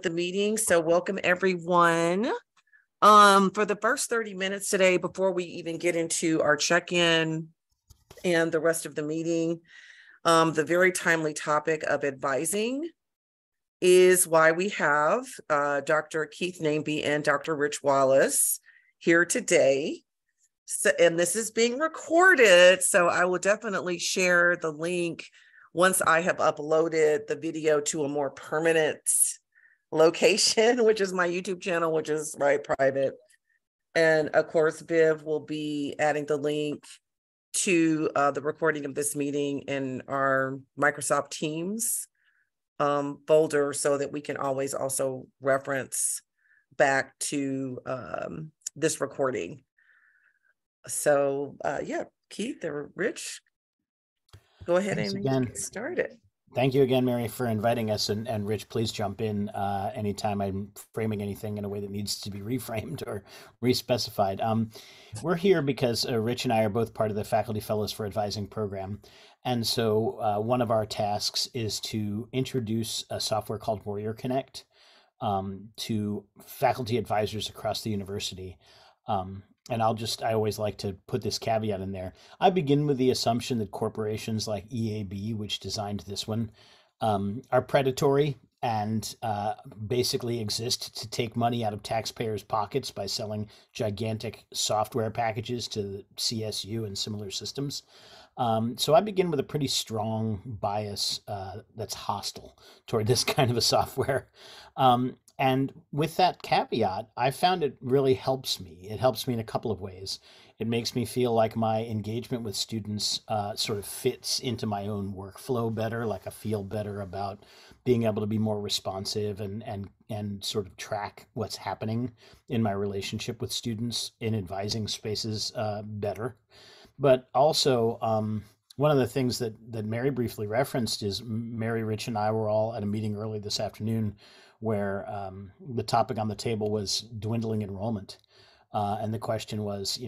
the meeting. So welcome everyone. For the first 30 minutes today, before we even get into our check-in and the rest of the meeting, the very timely topic of advising is why we have Dr. Keith Nameby and Dr. Rich Wallace here today. So, and this is being recorded, so I will definitely share the link once I have uploaded the video to a more permanent location, which is my YouTube channel, which is private. And of course, Viv will be adding the link to the recording of this meeting in our Microsoft Teams folder so that we can always also reference back to this recording. So yeah, Keith or Rich, go ahead and get started. Thank you again, Mary, for inviting us. And Rich, please jump in anytime I'm framing anything in a way that needs to be reframed or respecified. We're here because Rich and I are both part of the Faculty Fellows for Advising program. And so one of our tasks is to introduce a software called Warrior Connect to faculty advisors across the university. And I always like to put this caveat in there. I begin with the assumption that corporations like EAB, which designed this one, are predatory and basically exist to take money out of taxpayers' pockets by selling gigantic software packages to CSU and similar systems. So I begin with a pretty strong bias that's hostile toward this kind of a software. And with that caveat, I found it really helps me. It helps me in a couple of ways. It makes me feel like my engagement with students sort of fits into my own workflow better, like I feel better about being able to be more responsive and sort of track what's happening in my relationship with students in advising spaces better. But also, one of the things that Mary briefly referenced is Mary, Rich, and I were all at a meeting early this afternoon where the topic on the table was dwindling enrollment. And the question was,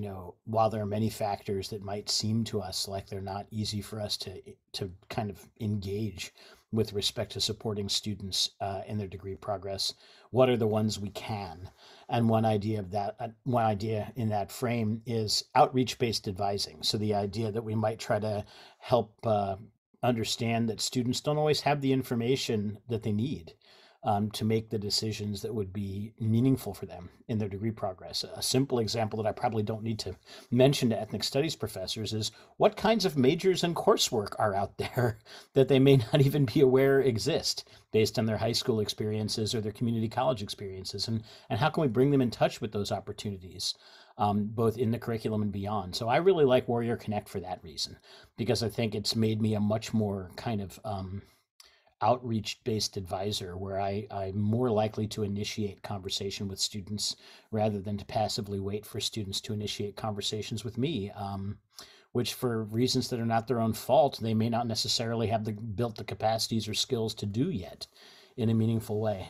while there are many factors that might seem to us like they're not easy for us to kind of engage with respect to supporting students in their degree progress, what are the ones we can? And one idea in that frame is outreach-based advising. So the idea that we might try to help understand that students don't always have the information that they need to make the decisions that would be meaningful for them in their degree progress. A simple example that I probably don't need to mention to ethnic studies professors is what kinds of majors and coursework are out there that they may not even be aware exist based on their high school experiences or their community college experiences, and how can we bring them in touch with those opportunities, both in the curriculum and beyond. So I really like Warrior Connect for that reason, because I think it's made me a much more kind of outreach-based advisor, where I'm more likely to initiate conversation with students rather than to passively wait for students to initiate conversations with me, which for reasons that are not their own fault, they may not necessarily have built the capacities or skills to do yet in a meaningful way.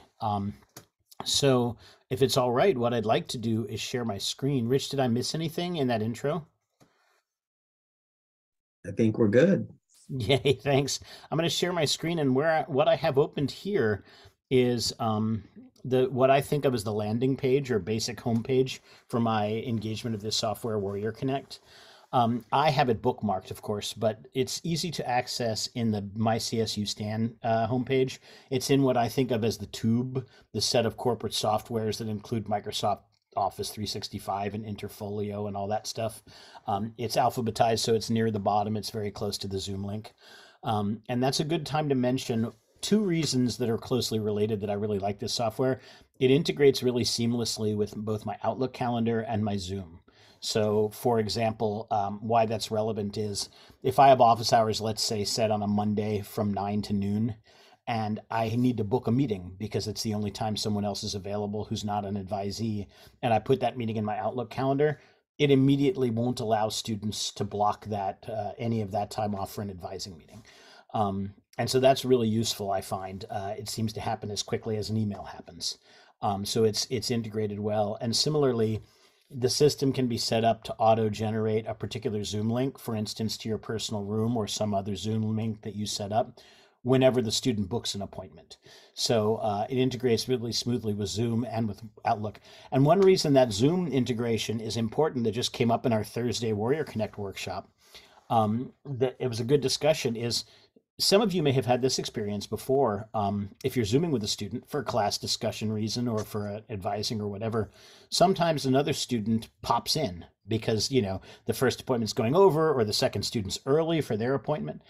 So if it's all right, what I'd like to do is share my screen. Rich, did I miss anything in that intro? I think we're good. Yay, thanks. I'm going to share my screen, and what I have opened here is what I think of as the landing page or basic homepage for my engagement of this software, Warrior Connect. I have it bookmarked, of course, but it's easy to access in the My CSU Stan homepage. It's in what I think of as the tube, the set of corporate softwares that include Microsoft Office 365 and Interfolio and all that stuff. It's alphabetized, so it's near the bottom. It's very close to the Zoom link. And that's a good time to mention two reasons that are closely related that I really like this software. It integrates really seamlessly with both my Outlook calendar and my Zoom. So for example, why that's relevant is if I have office hours, let's say set on a Monday from 9 to noon, and I need to book a meeting because it's the only time someone else is available who's not an advisee, and I put that meeting in my Outlook calendar, it immediately won't allow students to block that any of that time off for an advising meeting. And so that's really useful, I find. It seems to happen as quickly as an email happens. So it's integrated well. And similarly, the system can be set up to auto-generate a particular Zoom link, for instance, to your personal room or some other Zoom link that you set up, whenever the student books an appointment. So it integrates really smoothly with Zoom and with Outlook. And one reason that Zoom integration is important that just came up in our Thursday Warrior Connect workshop, that it was a good discussion, is some of you may have had this experience before. If you're Zooming with a student for a class discussion reason or for advising or whatever, sometimes another student pops in because, the first appointment's going over or the second student's early for their appointment.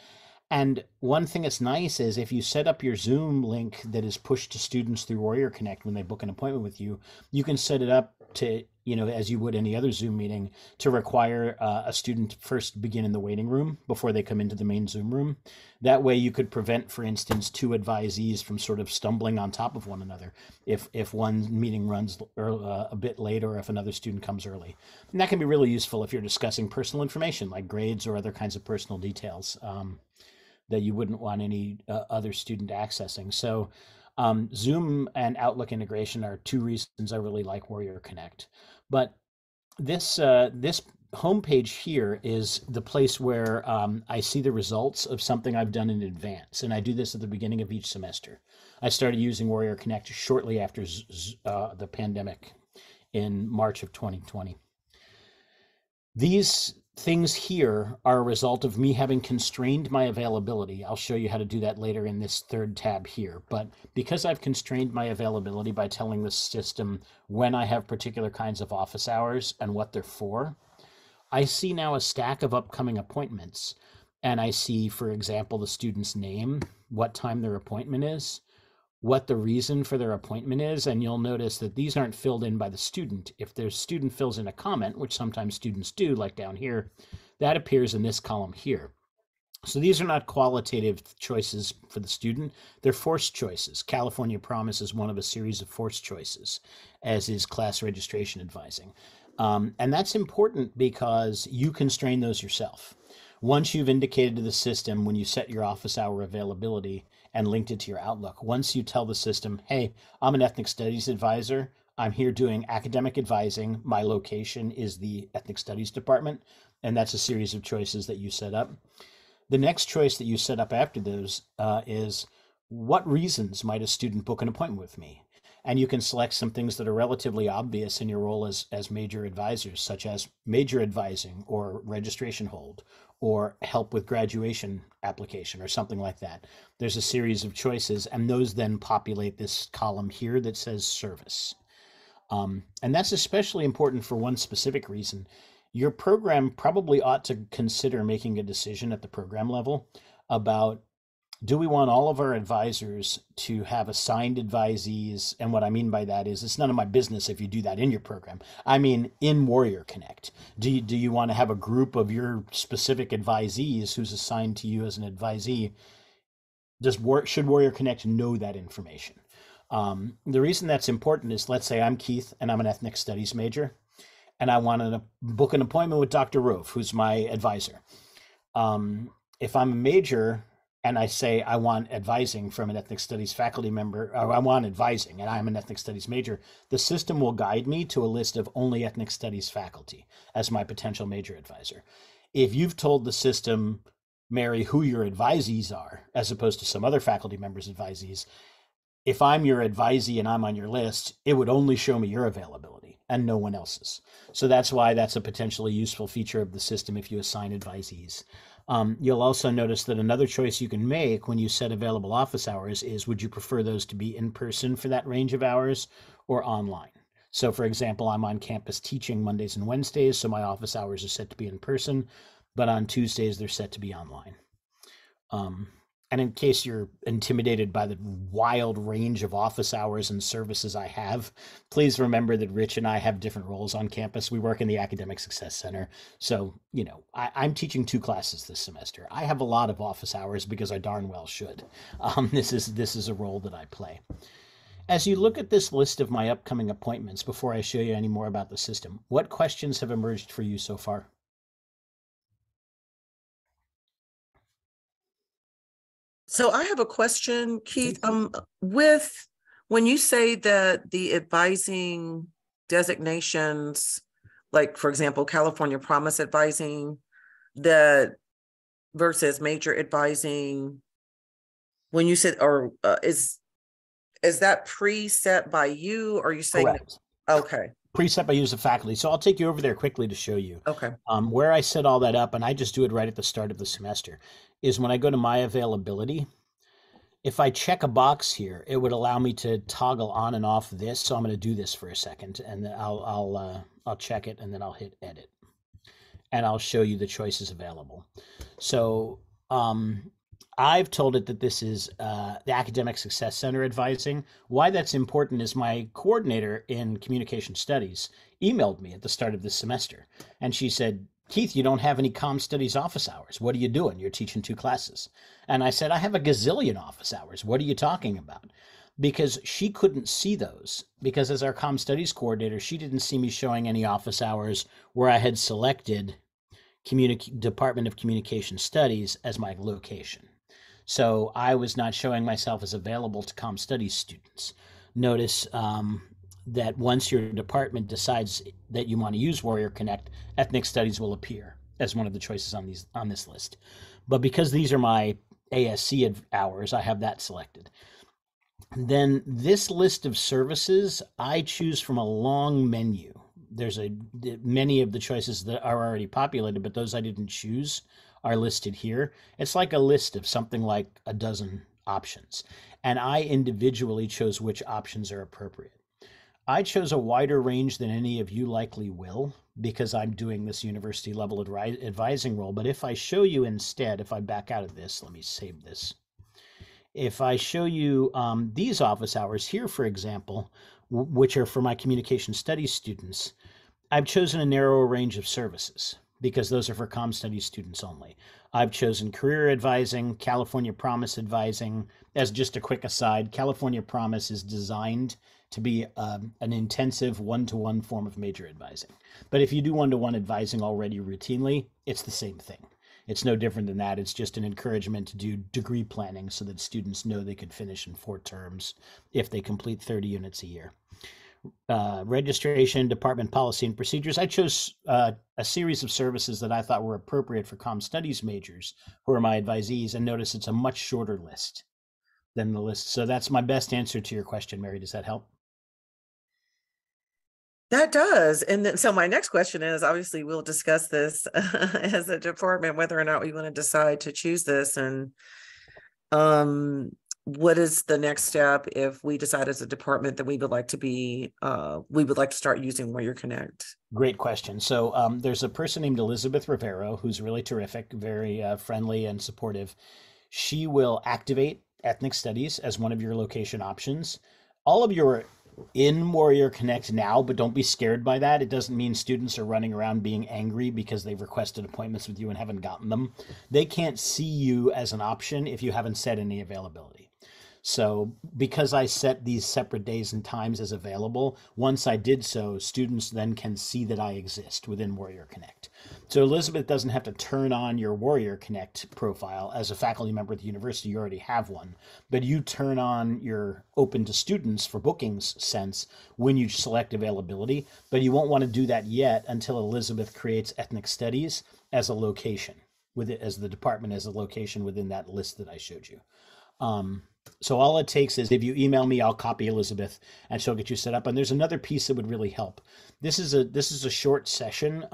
And one thing that's nice is if you set up your Zoom link that is pushed to students through Warrior Connect when they book an appointment with you, you can set it up to, as you would any other Zoom meeting, to require a student to first begin in the waiting room before they come into the main Zoom room. That way you could prevent, for instance, two advisees from sort of stumbling on top of one another if one meeting runs a bit late or if another student comes early. And that can be really useful if you're discussing personal information like grades or other kinds of personal details. That you wouldn't want any other student accessing. So Zoom and Outlook integration are two reasons I really like Warrior Connect. But this homepage here is the place where I see the results of something I've done in advance. And I do this at the beginning of each semester. I started using Warrior Connect shortly after the pandemic in March of 2020. These things here are a result of me having constrained my availability. I'll show you how to do that later in this third tab here. But because I've constrained my availability by telling the system when I have particular kinds of office hours and what they're for, I see now a stack of upcoming appointments. And I see, for example, the student's name, what time their appointment is, what the reason for their appointment is, and you'll notice that these aren't filled in by the student. If their student fills in a comment, which sometimes students do, like down here, that appears in this column here. So these are not qualitative choices for the student, they're forced choices. California Promise is one of a series of forced choices, as is class registration advising. And that's important because you constrain those yourself. Once you've indicated to the system when you set your office hour availability and linked it to your Outlook, once you tell the system, hey, I'm an ethnic studies advisor, I'm here doing academic advising, my location is the ethnic studies department, and that's a series of choices that you set up. The next choice that you set up after those is what reasons might a student book an appointment with me? And you can select some things that are relatively obvious in your role as major advisors, such as major advising or registration hold or help with graduation application or something like that. There's a series of choices, and those then populate this column here that says service. And that's especially important for one specific reason. Your program probably ought to consider making a decision at the program level about, do we want all of our advisors to have assigned advisees? And what I mean by that is it's none of my business if you do that in your program. I mean, in Warrior Connect, do you want to have a group of your specific advisees who's assigned to you as an advisee? Should Warrior Connect know that information? The reason that's important is, let's say I'm Keith and I'm an ethnic studies major, and I want to book an appointment with Dr. Rove, who's my advisor. If I'm a major and I say I want advising from an ethnic studies faculty member, or I want advising and I'm an ethnic studies major, the system will guide me to a list of only ethnic studies faculty as my potential major advisor. If you've told the system, Mary, who your advisees are, as opposed to some other faculty members' advisees, if I'm your advisee and I'm on your list, it would only show me your availability and no one else's. So that's why that's a potentially useful feature of the system if you assign advisees. You'll also notice that another choice you can make when you set available office hours is, would you prefer those to be in person for that range of hours or online? So for example, I'm on campus teaching Mondays and Wednesdays, so my office hours are set to be in person, but on Tuesdays, they're set to be online. And in case you're intimidated by the wild range of office hours and services I have, please remember that Rich and I have different roles on campus. We work in the Academic Success Center. So, I'm teaching 2 classes this semester. I have a lot of office hours because I darn well should. This is a role that I play. As you look at this list of my upcoming appointments, before I show you any more about the system, what questions have emerged for you so far? So I have a question, Keith. With when you say that the advising designations, like for example, California Promise advising, that versus major advising, when you said, or is that preset by you? Or are you saying that? Correct. Okay. Preset by use of faculty. So I'll take you over there quickly to show you Okay. where I set all that up, and I just do it right at the start of the semester, is when I go to my availability. If I check a box here, it would allow me to toggle on and off this. So I'm going to do this for a second, and then I'll check it, and then I'll hit edit, and I'll show you the choices available. So I've told it that this is the Academic Success Center advising. Why that's important is my coordinator in communication studies emailed me at the start of this semester, and she said, Keith, you don't have any comm studies office hours. What are you doing? You're teaching 2 classes. And I said, I have a gazillion office hours. What are you talking about? Because she couldn't see those. Because as our comm studies coordinator, she didn't see me showing any office hours where I had selected Department of Communication Studies as my location. So I was not showing myself as available to comm studies students. Notice that once your department decides that you want to use Warrior Connect, ethnic studies will appear as one of the choices on this list. But because these are my ASC hours, I have that selected. Then this list of services, I choose from a long menu. There's many of the choices that are already populated, but those I didn't choose are listed here. It's like a list of something like a dozen options. And I individually chose which options are appropriate. I chose a wider range than any of you likely will because I'm doing this university level advising role. But if I show you instead, if I back out of this, let me save this. If I show you these office hours here, for example, which are for my communication studies students, I've chosen a narrower range of services because those are for comm studies students only. I've chosen career advising, California Promise advising. As just a quick aside, California Promise is designed to be an intensive one-to-one form of major advising. But if you do one-to-one advising already routinely, it's the same thing. It's no different than that. It's just an encouragement to do degree planning so that students know they could finish in 4 terms if they complete 30 units a year. Registration, department policy and procedures. I chose a series of services that I thought were appropriate for comm studies majors who are my advisees, and notice it's a much shorter list than the list. So that's my best answer to your question, Mary. Does that help? That does. And then, so my next question is, obviously we'll discuss this as a department, whether or not we want to decide to choose this. And what is the next step if we decide as a department that we would like to start using Warrior Connect? Great question. So there's a person named Elizabeth Rivero who's really terrific, very friendly and supportive. She will activate ethnic studies as one of your location options. All of your in Warrior Connect now, but don't be scared by that. It doesn't mean students are running around being angry because they've requested appointments with you and haven't gotten them. They can't see you as an option if you haven't set any availability. So because I set these separate days and times as available, once I did so, students then can see that I exist within Warrior Connect. So Elizabeth doesn't have to turn on your Warrior Connect profile. As a faculty member at the university, you already have one, but you turn on your open to students for bookings sense when you select availability, but you won't want to do that yet until Elizabeth creates ethnic studies as a location, with it as the department as a location within that list that I showed you. So all it takes is if you email me, I'll copy Elizabeth and she'll get you set up. And there's another piece that would really help. This is a short session.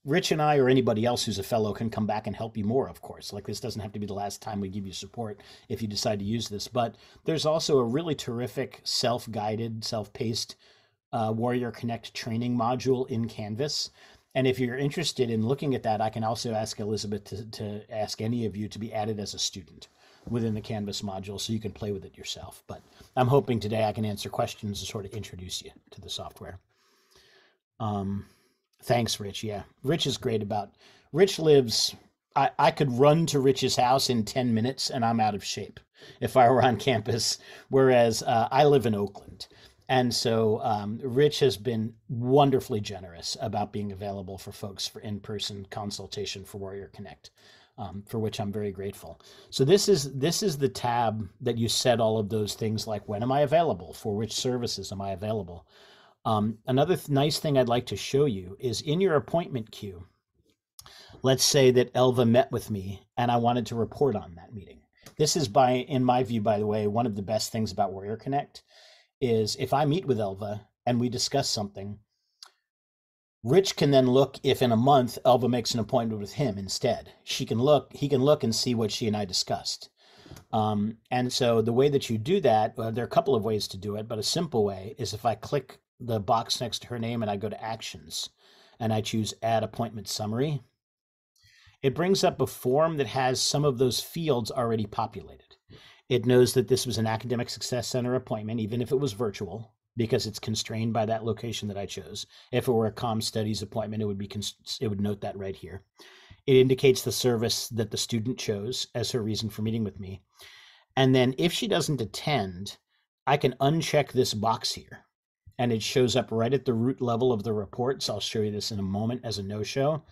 Rich and I or anybody else who's a fellow can come back and help you more, of course. Like, this doesn't have to be the last time we give you support if you decide to use this. But there's also a really terrific self-guided, self-paced Warrior Connect training module in Canvas. And if you're interested in looking at that, I can also ask Elizabeth to ask any of you to be added as a student within the Canvas module so you can play with it yourself. But I'm hoping today I can answer questions to sort of introduce you to the software. Thanks, Rich. Yeah, Rich is great Rich lives, I could run to Rich's house in 10 minutes and I'm out of shape if I were on campus, whereas I live in Oakland. And so Rich has been wonderfully generous about being available for folks for in-person consultation for Warrior Connect. For which I'm very grateful. So this is the tab that you set all of those things like, when am I available? For which services am I available? Another nice thing I'd like to show you is in your appointment queue. Let's say that Elva met with me and I wanted to report on that meeting. This is in my view, by the way, one of the best things about Warrior Connect is if I meet with Elva and we discuss something, Rich can then look if in a month Elva makes an appointment with him instead. He can look and see what she and I discussed. And so the way that you do that, there are a couple of ways to do it, but a simple way is if I click the box next to her name and I go to Actions and I choose Add Appointment Summary, it brings up a form that has some of those fields already populated. It knows that this was an Academic Success Center appointment, even if it was virtual, because it's constrained by that location that I chose. If it were a comm studies appointment, it would note that right here. It indicates the service that the student chose as her reason for meeting with me. And then if she doesn't attend, I can uncheck this box here and it shows up right at the root level of the report. So I'll show you this in a moment as a no-show.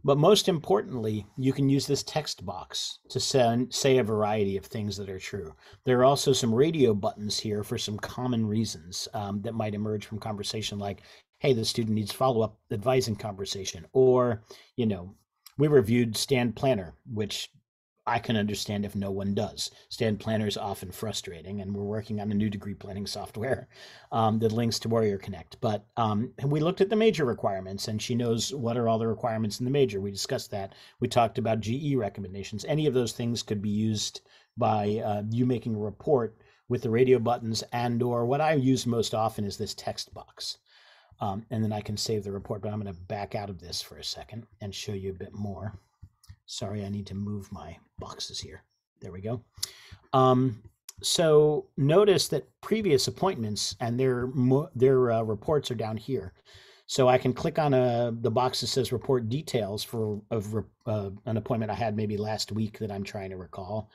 But most importantly, you can use this text box to say a variety of things that are true. There are also some radio buttons here for some common reasons that might emerge from conversation, like, hey, the student needs follow-up advising conversation, or, we reviewed Stand Planner, which I can understand if no one does. Stand Planner is often frustrating, and we're working on a new degree planning software that links to Warrior Connect. But we looked at the major requirements, and she knows what are all the requirements in the major. We discussed that. We talked about GE recommendations. Any of those things could be used by you making a report with the radio buttons, and or what I use most often is this text box. And then I can save the report, but I'm going to back out of this for a second and show you a bit more. Sorry, I need to move my boxes here. There we go. So notice that previous appointments and their reports are down here. So I can click on the box that says report details for an appointment I had maybe last week that I'm trying to recall.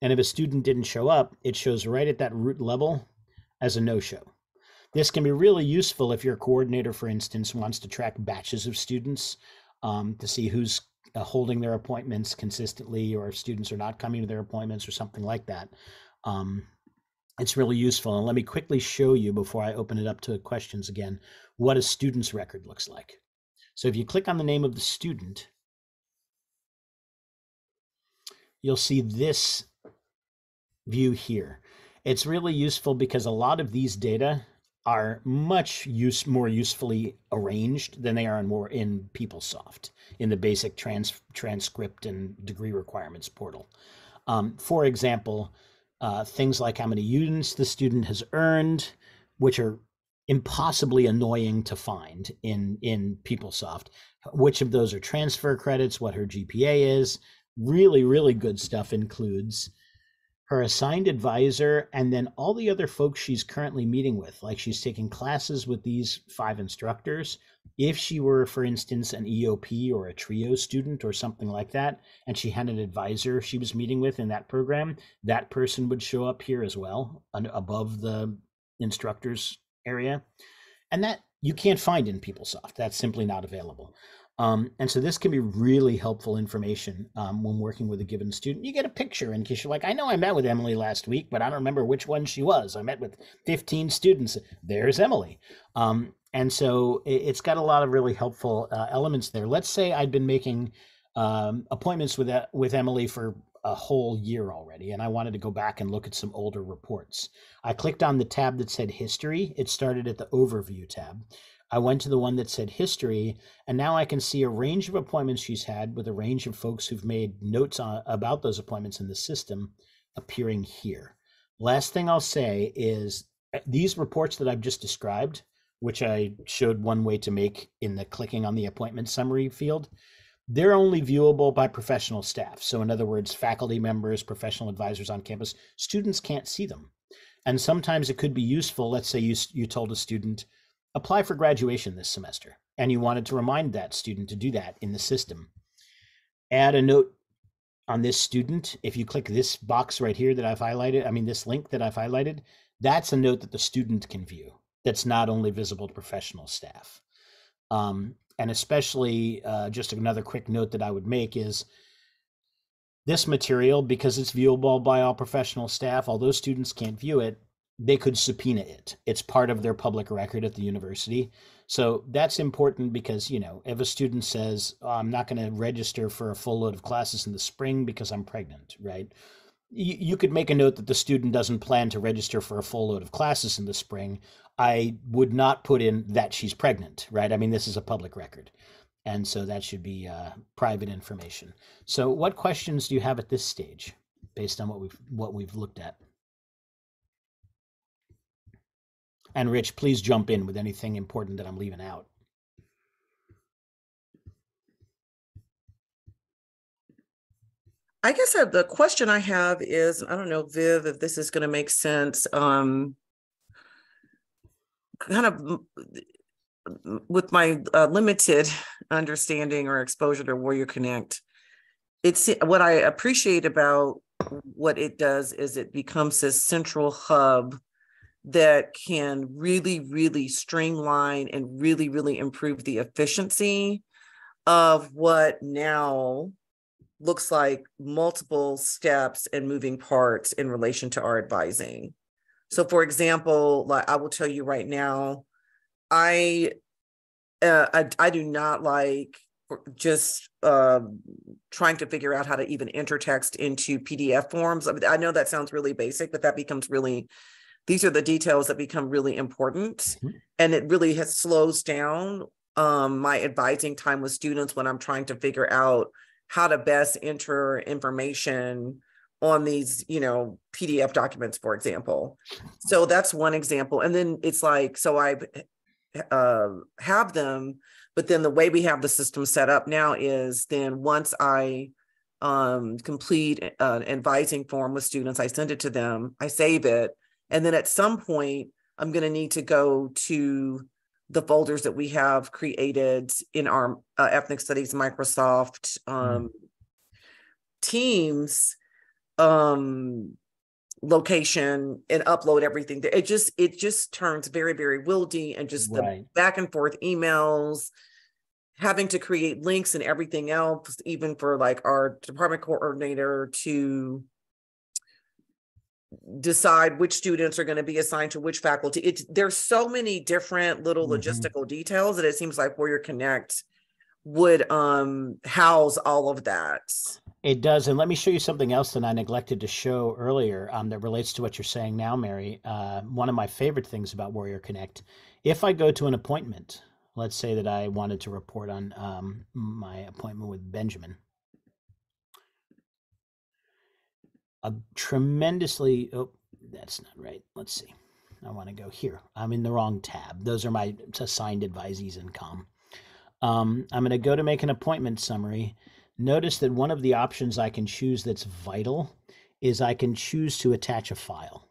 And if a student didn't show up, it shows right at that root level as a no-show. This can be really useful if your coordinator, for instance, wants to track batches of students to see who's holding their appointments consistently, or if students are not coming to their appointments or something like that. It's really useful. And let me quickly show you, before I open it up to questions again, what a student's record looks like. So if you click on the name of the student, you'll see this view here. It's really useful because a lot of these data are much more usefully arranged than they are in PeopleSoft, in the basic transcript and degree requirements portal. For example, things like how many units the student has earned, which are impossibly annoying to find in PeopleSoft. Which of those are transfer credits, what her GPA is. Really, really good stuff includes her assigned advisor, and then all the other folks she's currently meeting with, like she's taking classes with these 5 instructors. If she were, for instance, an EOP or a TRIO student or something like that, and she had an advisor she was meeting with in that program, that person would show up here as well, above the instructors area. And that you can't find in PeopleSoft. That's simply not available. And so this can be really helpful information when working with a given student. You get a picture in case you're like, I know I met with Emily last week, but I don't remember which one she was. I met with 15 students. There's Emily. And so it's got a lot of really helpful elements there. Let's say I'd been making appointments with Emily for a whole year already, and I wanted to go back and look at some older reports. I clicked on the tab that said History. It started at the Overview tab. I went to the one that said History, and now I can see a range of appointments she's had with a range of folks who've made notes about those appointments in the system appearing here. Last thing I'll say is these reports that I've just described, which I showed one way to make in the clicking on the appointment summary field, they're only viewable by professional staff. So in other words, faculty members, professional advisors on campus, students can't see them. And sometimes it could be useful. Let's say you told a student, apply for graduation this semester, and you wanted to remind that student to do that in the system. Add a note on this student. If you click this box right here that I've highlighted, this link that I've highlighted, that's a note that the student can view. That's not only visible to professional staff. And especially, just another quick note that I would make is this material, because it's viewable by all professional staff, although students can't view it, they could subpoena it. It's part of their public record at the university. So that's important because, if a student says, I'm not going to register for a full load of classes in the spring because I'm pregnant, right? You could make a note that the student doesn't plan to register for a full load of classes in the spring. I would not put in that she's pregnant, right? I mean, this is a public record. And so that should be private information. So what questions do you have at this stage based on what we've looked at? And Rich, please jump in with anything important that I'm leaving out. I guess the question I have is, I don't know, Viv, if this is going to make sense. Kind of with my limited understanding or exposure to Warrior Connect, it's what I appreciate about what it does is it becomes this central hub that can really, really streamline and really, really improve the efficiency of what now looks like multiple steps and moving parts in relation to our advising. So for example, like I will tell you right now, I do not like just trying to figure out how to even enter text into PDF forms. I know that sounds really basic, but that becomes really, these are the details that become really important. Mm-hmm. And it really slows down my advising time with students when I'm trying to figure out how to best enter information on these, PDF documents, for example. So that's one example. And then it's like, so I have them, but then the way we have the system set up now is then once I complete an advising form with students, I send it to them, I save it. And then at some point, I'm going to need to go to the folders that we have created in our ethnic studies Microsoft Teams location and upload everything. It just turns very, very wieldy, and just the back and forth emails, having to create links and everything else, even for like our department coordinator to decide which students are going to be assigned to which faculty. There's so many different little logistical details that it seems like Warrior Connect would house all of that. It does. And let me show you something else that I neglected to show earlier that relates to what you're saying now, Mary. One of my favorite things about Warrior Connect, if I go to an appointment, let's say that I wanted to report on my appointment with Benjamin. Oh, that's not right. Let's see. I want to go here. I'm in the wrong tab. Those are my assigned advisees in COM. I'm going to go to make an appointment summary. Notice that one of the options I can choose that's vital is I can choose to attach a file.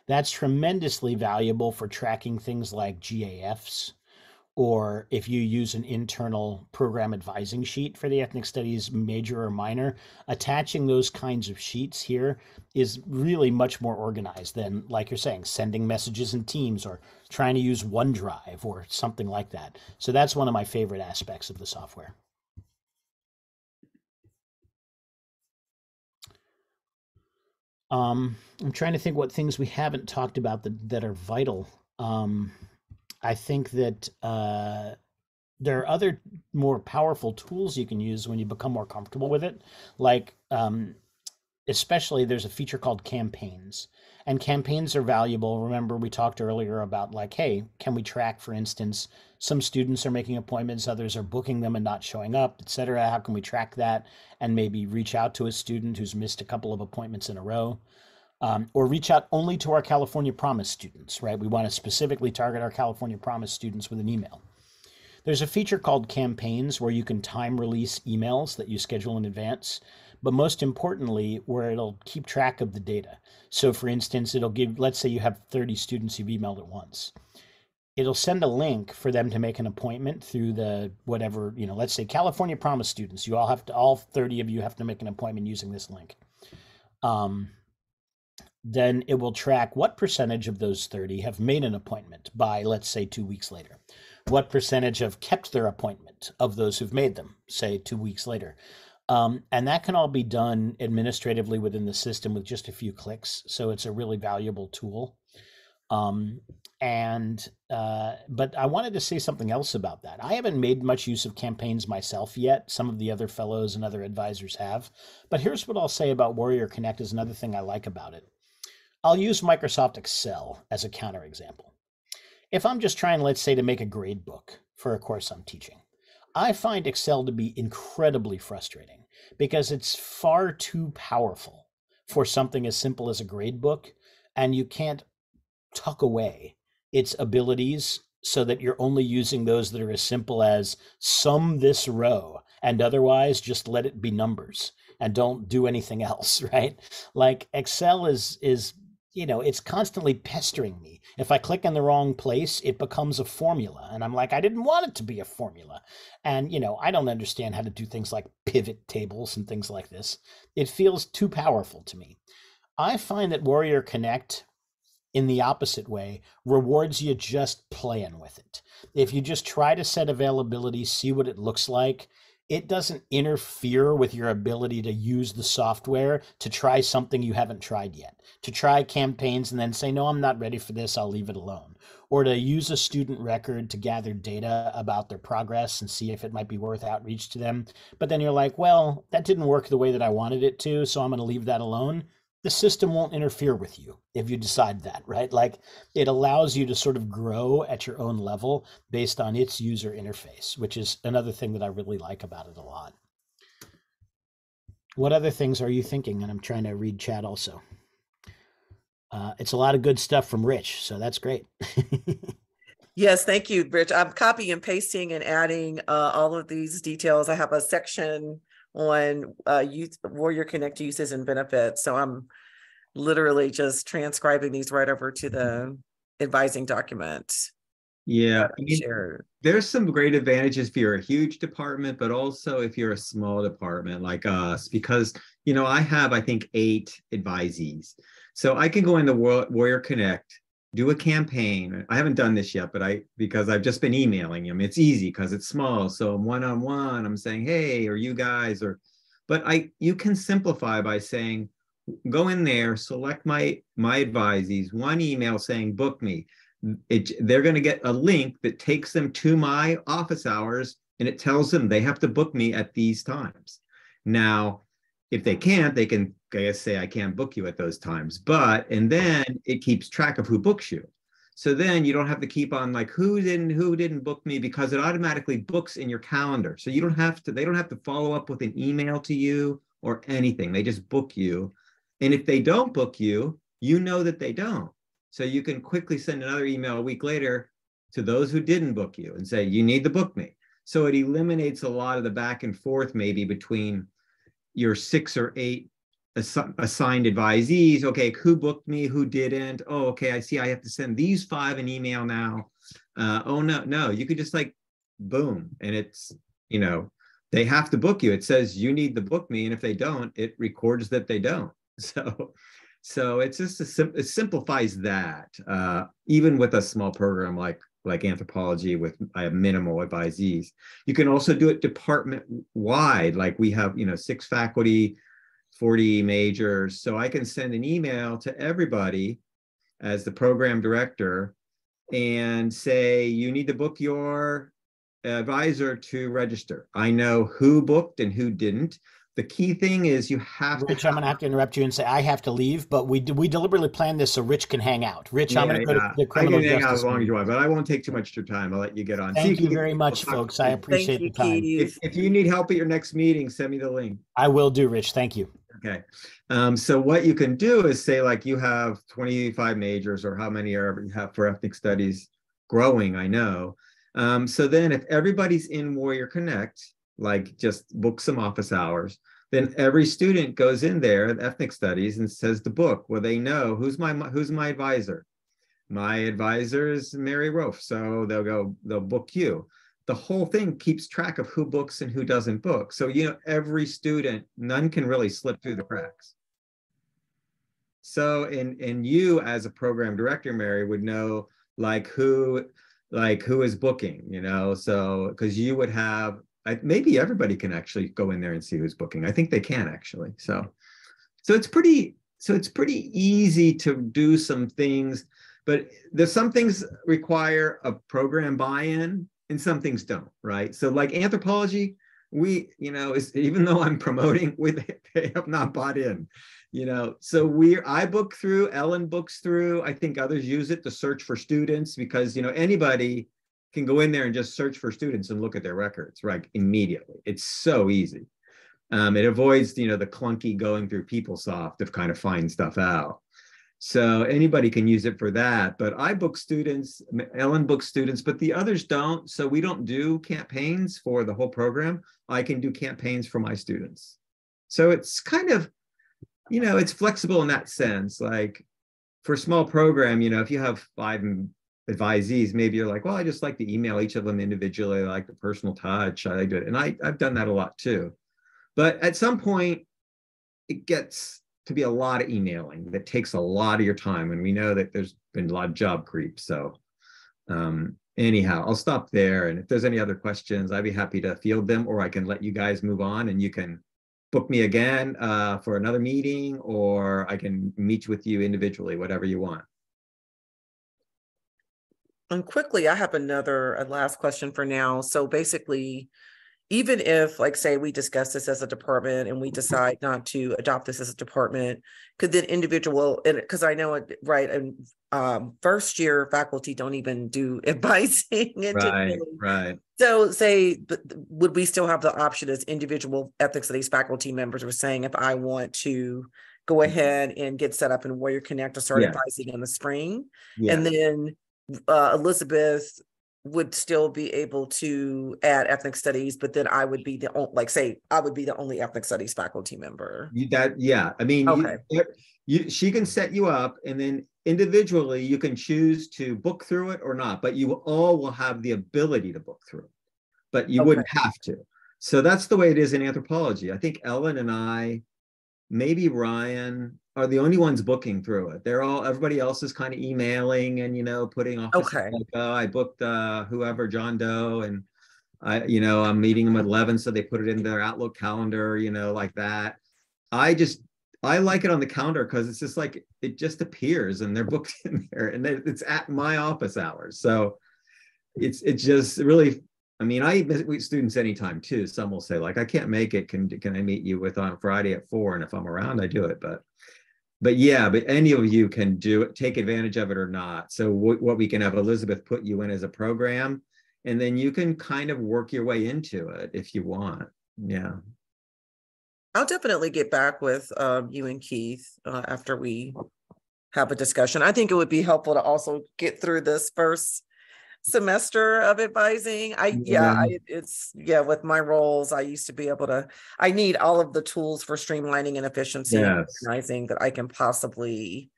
That's tremendously valuable for tracking things like GAFs, or if you use an internal program advising sheet for the ethnic studies major or minor, attaching those kinds of sheets here is really much more organized than, like you're saying, sending messages in Teams or trying to use OneDrive or something like that. So that's one of my favorite aspects of the software. I'm trying to think what things we haven't talked about that are vital. I think that there are other more powerful tools you can use when you become more comfortable with it. Like, especially there's a feature called campaigns, and campaigns are valuable. Remember, we talked earlier about like, hey, can we track, for instance, some students are making appointments, others are booking them and not showing up, etc. How can we track that and maybe reach out to a student who's missed a couple of appointments in a row? Or reach out only to our California Promise students, right? We want to specifically target our California Promise students with an email. There's a feature called campaigns where you can time release emails that you schedule in advance, but most importantly, where it'll keep track of the data. So for instance, it'll give, let's say you have 30 students you've emailed at once. It'll send a link for them to make an appointment through the whatever, let's say California Promise students, all 30 of you have to make an appointment using this link. Then it will track what percentage of those 30 have made an appointment by, let's say, 2 weeks later. What percentage have kept their appointment of those who've made them, say, 2 weeks later. And that can all be done administratively within the system with just a few clicks. So it's a really valuable tool. But I wanted to say something else about that. I haven't made much use of campaigns myself yet. Some of the other fellows and other advisors have. But here's what I'll say about Warrior Connect is another thing I like about it. I'll use Microsoft Excel as a counterexample. If I'm just trying, let's say, to make a grade book for a course I'm teaching, I find Excel to be incredibly frustrating because it's far too powerful for something as simple as a grade book, and you can't tuck away its abilities so that you're only using those that are as simple as sum this row and otherwise just let it be numbers and don't do anything else, right? Like Excel is it's constantly pestering me. If I click in the wrong place, it becomes a formula. And I'm like, I didn't want it to be a formula. And, I don't understand how to do things like pivot tables and things like this. It feels too powerful to me. I find that Warrior Connect, in the opposite way, rewards you just playing with it. If you just try to set availability, see what it looks like, it doesn't interfere with your ability to use the software to try something you haven't tried yet, to try campaigns and then say, no, I'm not ready for this, I'll leave it alone, or to use a student record to gather data about their progress and see if it might be worth outreach to them. But then you're like, well, that didn't work the way that I wanted it to, so I'm going to leave that alone. The system won't interfere with you if you decide that, right? Like it allows you to sort of grow at your own level based on its user interface, which is another thing that I really like about it a lot. What other things are you thinking? And I'm trying to read chat also. It's a lot of good stuff from Rich, so that's great. Yes, thank you, Rich. I'm copying and pasting and adding all of these details. I have a section on Warrior Connect uses and benefits. So I'm literally just transcribing these right over to the advising document. Yeah, there's some great advantages if you're a huge department, but also if you're a small department like us, because, I have, I think, 8 advisees. So I can go into Warrior Connect, do a campaign. I haven't done this yet, but because I've just been emailing them. It's easy because it's small. So I'm one-on-one, I'm saying, hey, are you guys, but you can simplify by saying, go in there, select my advisees, one email saying, book me. They're going to get a link that takes them to my office hours, and it tells them they have to book me at these times. Now, if they can't, they can, I guess, say I can't book you at those times. And then it keeps track of who books you. So then you don't have to keep on like who didn't book me, because it automatically books in your calendar. So they don't have to follow up with an email to you or anything. They just book you. And if they don't book you, you know that they don't. So you can quickly send another email a week later to those who didn't book you and say, you need to book me. So it eliminates a lot of the back and forth maybe between your 6 or 8 assigned advisees. Okay, who booked me, who didn't? Oh, okay, I see I have to send these 5 an email now. Oh, no, you could just like, boom. And it's, they have to book you. It says you need to book me. And if they don't, it records that they don't. So it's just it simplifies that, even with a small program like anthropology with I have minimal advisees. You can also do it department wide, like we have 6 faculty, 40 majors. So I can send an email to everybody as the program director and say, you need to book your advisor to register. I know who booked and who didn't. The key thing is you have Rich, I'm going to have to interrupt you and say I have to leave, but we deliberately planned this so Rich can hang out. Rich, I'm going to go to the criminal justice. I can hang out as long as you want, but I won't take too much of your time. I'll let you get on. Thank you very much, folks. I appreciate the time. If you need help at your next meeting, send me the link. I will do, Rich. Thank you. Okay. So what you can do is say, like, you have 25 majors or how many you have for ethnic studies growing, I know. So then if everybody's in Warrior Connect, like just book some office hours, then every student goes in there at ethnic studies and says the book. Well, they know who's my advisor. My advisor is Mary Rofe, so they'll book you. The whole thing keeps track of who books and who doesn't book. So every student, none can really slip through the cracks. So and you as a program director, Mary, would know who is booking, so because you would have. Maybe everybody can actually go in there and see who's booking. I think they can actually. So it's pretty easy to do some things But there's some things require a program buy-in and some things don't, right? So like anthropology, we, even though I'm promoting, they have not bought in, so I book through, Ellen books through, I think others use it to search for students because, anybody can go in there and just search for students and look at their records, right, immediately. It's so easy. It avoids, the clunky going through PeopleSoft to kind of find stuff out. So anybody can use it for that. But I book students, Ellen books students, but the others don't. So we don't do campaigns for the whole program. I can do campaigns for my students. So it's kind of, it's flexible in that sense. Like for a small program, if you have 5 advisees, maybe you're like, well, I just like to email each of them individually. I like the personal touch. I do it. And I've done that a lot too. But at some point, it gets to be a lot of emailing that takes a lot of your time. And we know that there's been a lot of job creep. So anyhow, I'll stop there. And if there's any other questions, I'd be happy to field them, or I can let you guys move on and you can book me again for another meeting, or I can meet with you individually, whatever you want. And quickly, I have a last question for now. So basically, even if, like, say we discuss this as a department and we decide not to adopt this as a department, could then individual, and because I know it, right, and first year faculty don't even do advising. Right. So say, would we still have the option as individual ethics studies faculty members were saying, if I want to go ahead and get set up in Warrior Connect to start advising in the spring, and then Elizabeth would still be able to add ethnic studies, but then I would be I would be the only ethnic studies faculty member. I mean, okay. She can set you up, and then individually you can choose to book through it or not, but you all will have the ability to book through it, but you wouldn't have to. So that's the way it is in anthropology. I think Ellen and I, maybe Ryan, are the only ones booking through it. Everybody else is kind of emailing and, putting off. Like, I booked whoever, John Doe, and I'm meeting them at 11. So they put it in their Outlook calendar, like that. I like it on the calendar because it's just like, it just appears and they're booked in there and it's at my office hours. So it's just really, I mean, I meet students anytime too. Some will say like, I can't make it. Can I meet you on Friday at 4? And if I'm around, I do it. But any of you can do it, take advantage of it or not. So what we can have Elizabeth put you in as a program, and then you can kind of work your way into it if you want. Yeah. I'll definitely get back with you and Keith after we have a discussion. I think it would be helpful to also get through this first semester of advising. With my roles, I used to be able to, I need all of the tools for streamlining and efficiency and organizing that I can possibly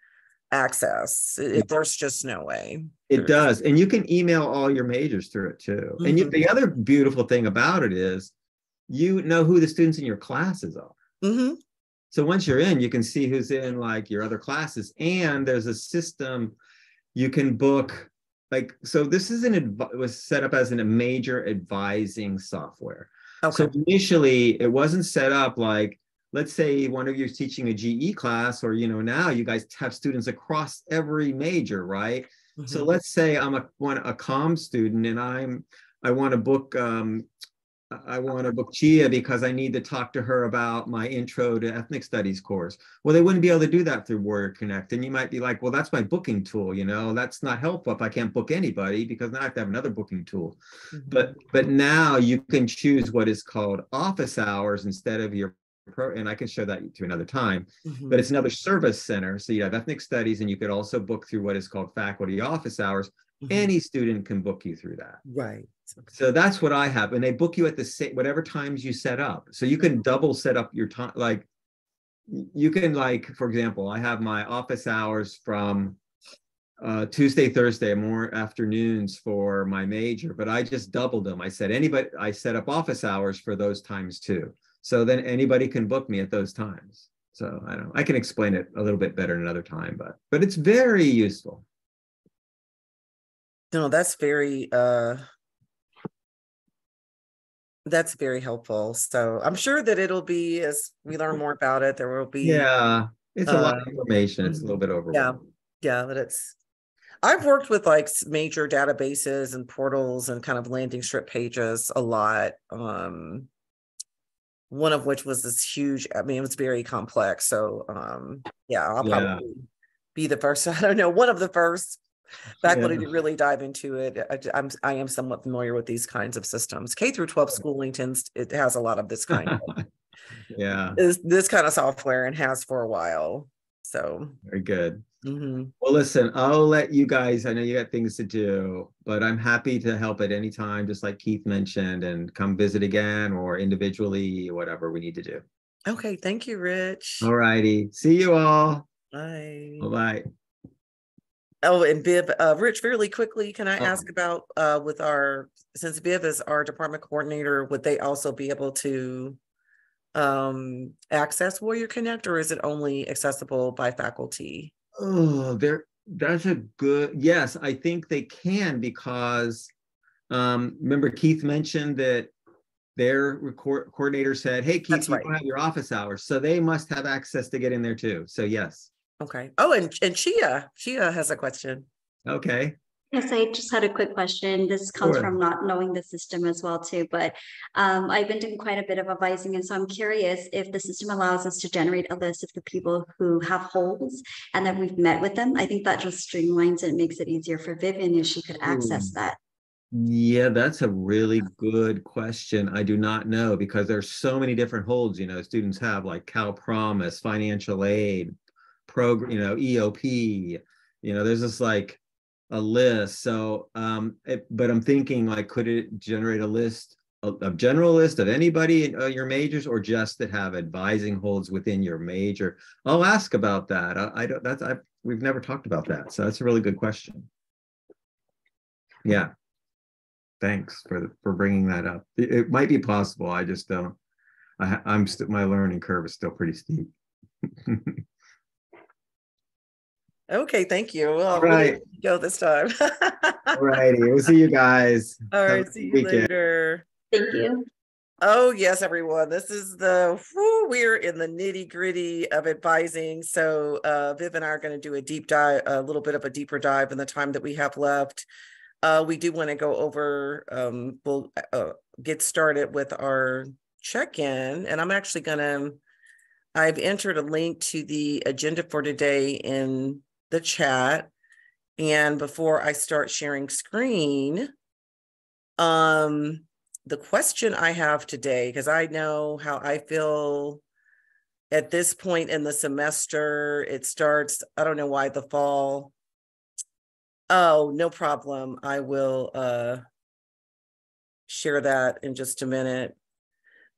access. There's just no way. It does. And you can email all your majors through it too. And the other beautiful thing about it is, you know who the students in your classes are. So once you're in, you can see who's in like your other classes, and there's a system you can book. Like, so this is was set up as a major advising software. So initially it wasn't set up like, let's say one of you is teaching a GE class, or now you guys have students across every major, right? So let's say I'm a comm student and I want to book Chia because I need to talk to her about my intro to ethnic studies course. Well, they wouldn't be able to do that through Warrior Connect. And you might be like, well, that's my booking tool. That's not helpful if I can't book anybody, because now I have to have another booking tool. But now you can choose what is called office hours instead of your and I can show that to another time, but it's another service center. So you have ethnic studies, and you could also book through what is called faculty office hours. Any student can book you through that. Right. So that's what I have. And they book you at the same, whatever times you set up. So you can double set up your time. Like you can, like, for example, I have my office hours from Tuesday, Thursday, more afternoons for my major, but I just doubled them. I said, I set up office hours for those times too. So then anybody can book me at those times. So I can explain it a little bit better another time, but it's very useful. No, that's very helpful. So I'm sure that it'll be, as we learn more about it, there will be. Yeah, it's a lot of information. It's a little bit overwhelming. Yeah, but it's. I've worked with like major databases and portals and kind of landing strip pages a lot. One of which was this huge, I mean, it was very complex. So yeah, I'll probably be the first, I don't know, one of the first faculty to really dive into it. I am somewhat familiar with these kinds of systems. K through 12 schooling it has a lot of this kind of this kind of software and has for a while. So very good. Well, listen, I'll let you guys, I know you got things to do, but I'm happy to help at any time, just like Keith mentioned, and come visit again or individually, whatever we need to do. Okay, thank you, Rich. All righty. See you all. Bye. Bye-bye. Oh, and Viv, Rich, fairly quickly, can I ask about with since Viv is our department coordinator, would they also be able to access Warrior Connect, or is it only accessible by faculty? Oh, that's a good, yes, I think they can, because remember Keith mentioned that their coordinator said, hey, Keith, you don't have your office hours. So they must have access to get in there too. So yes. Okay. Oh, and Chia has a question. Okay. Yes, I just had a quick question. This comes from not knowing the system as well too, but I've been doing quite a bit of advising, and so I'm curious if the system allows us to generate a list of the people who have holds and that we've met with them. I think that just streamlines it and makes it easier for Vivian if she could access that. Yeah, that's a really good question. I do not know, because there's so many different holds. Students have like Cal Promise, financial aid, program, EOP. There's just like a list. So, but I'm thinking, like, could it generate a list, a general list of anybody in your majors, or just that have advising holds within your major? I'll ask about that. I don't. We've never talked about that, so that's a really good question. Yeah. Thanks for bringing that up. It might be possible. I just don't. My learning curve is still pretty steep. Okay, thank you. Well, all right, really go this time. All righty, we'll see you guys. All right, see you later. Thank you. Oh yes, everyone. This is we're in the nitty gritty of advising. So Viv and I are going to do a deep dive, a little bit of a deeper dive in the time that we have left. We do want to go over, we'll get started with our check-in, and I've entered a link to the agenda for today in the chat. And before I start sharing screen, the question I have today, because I know how I feel at this point in the semester, it starts, I don't know why the fall. Oh, no problem. I will share that in just a minute.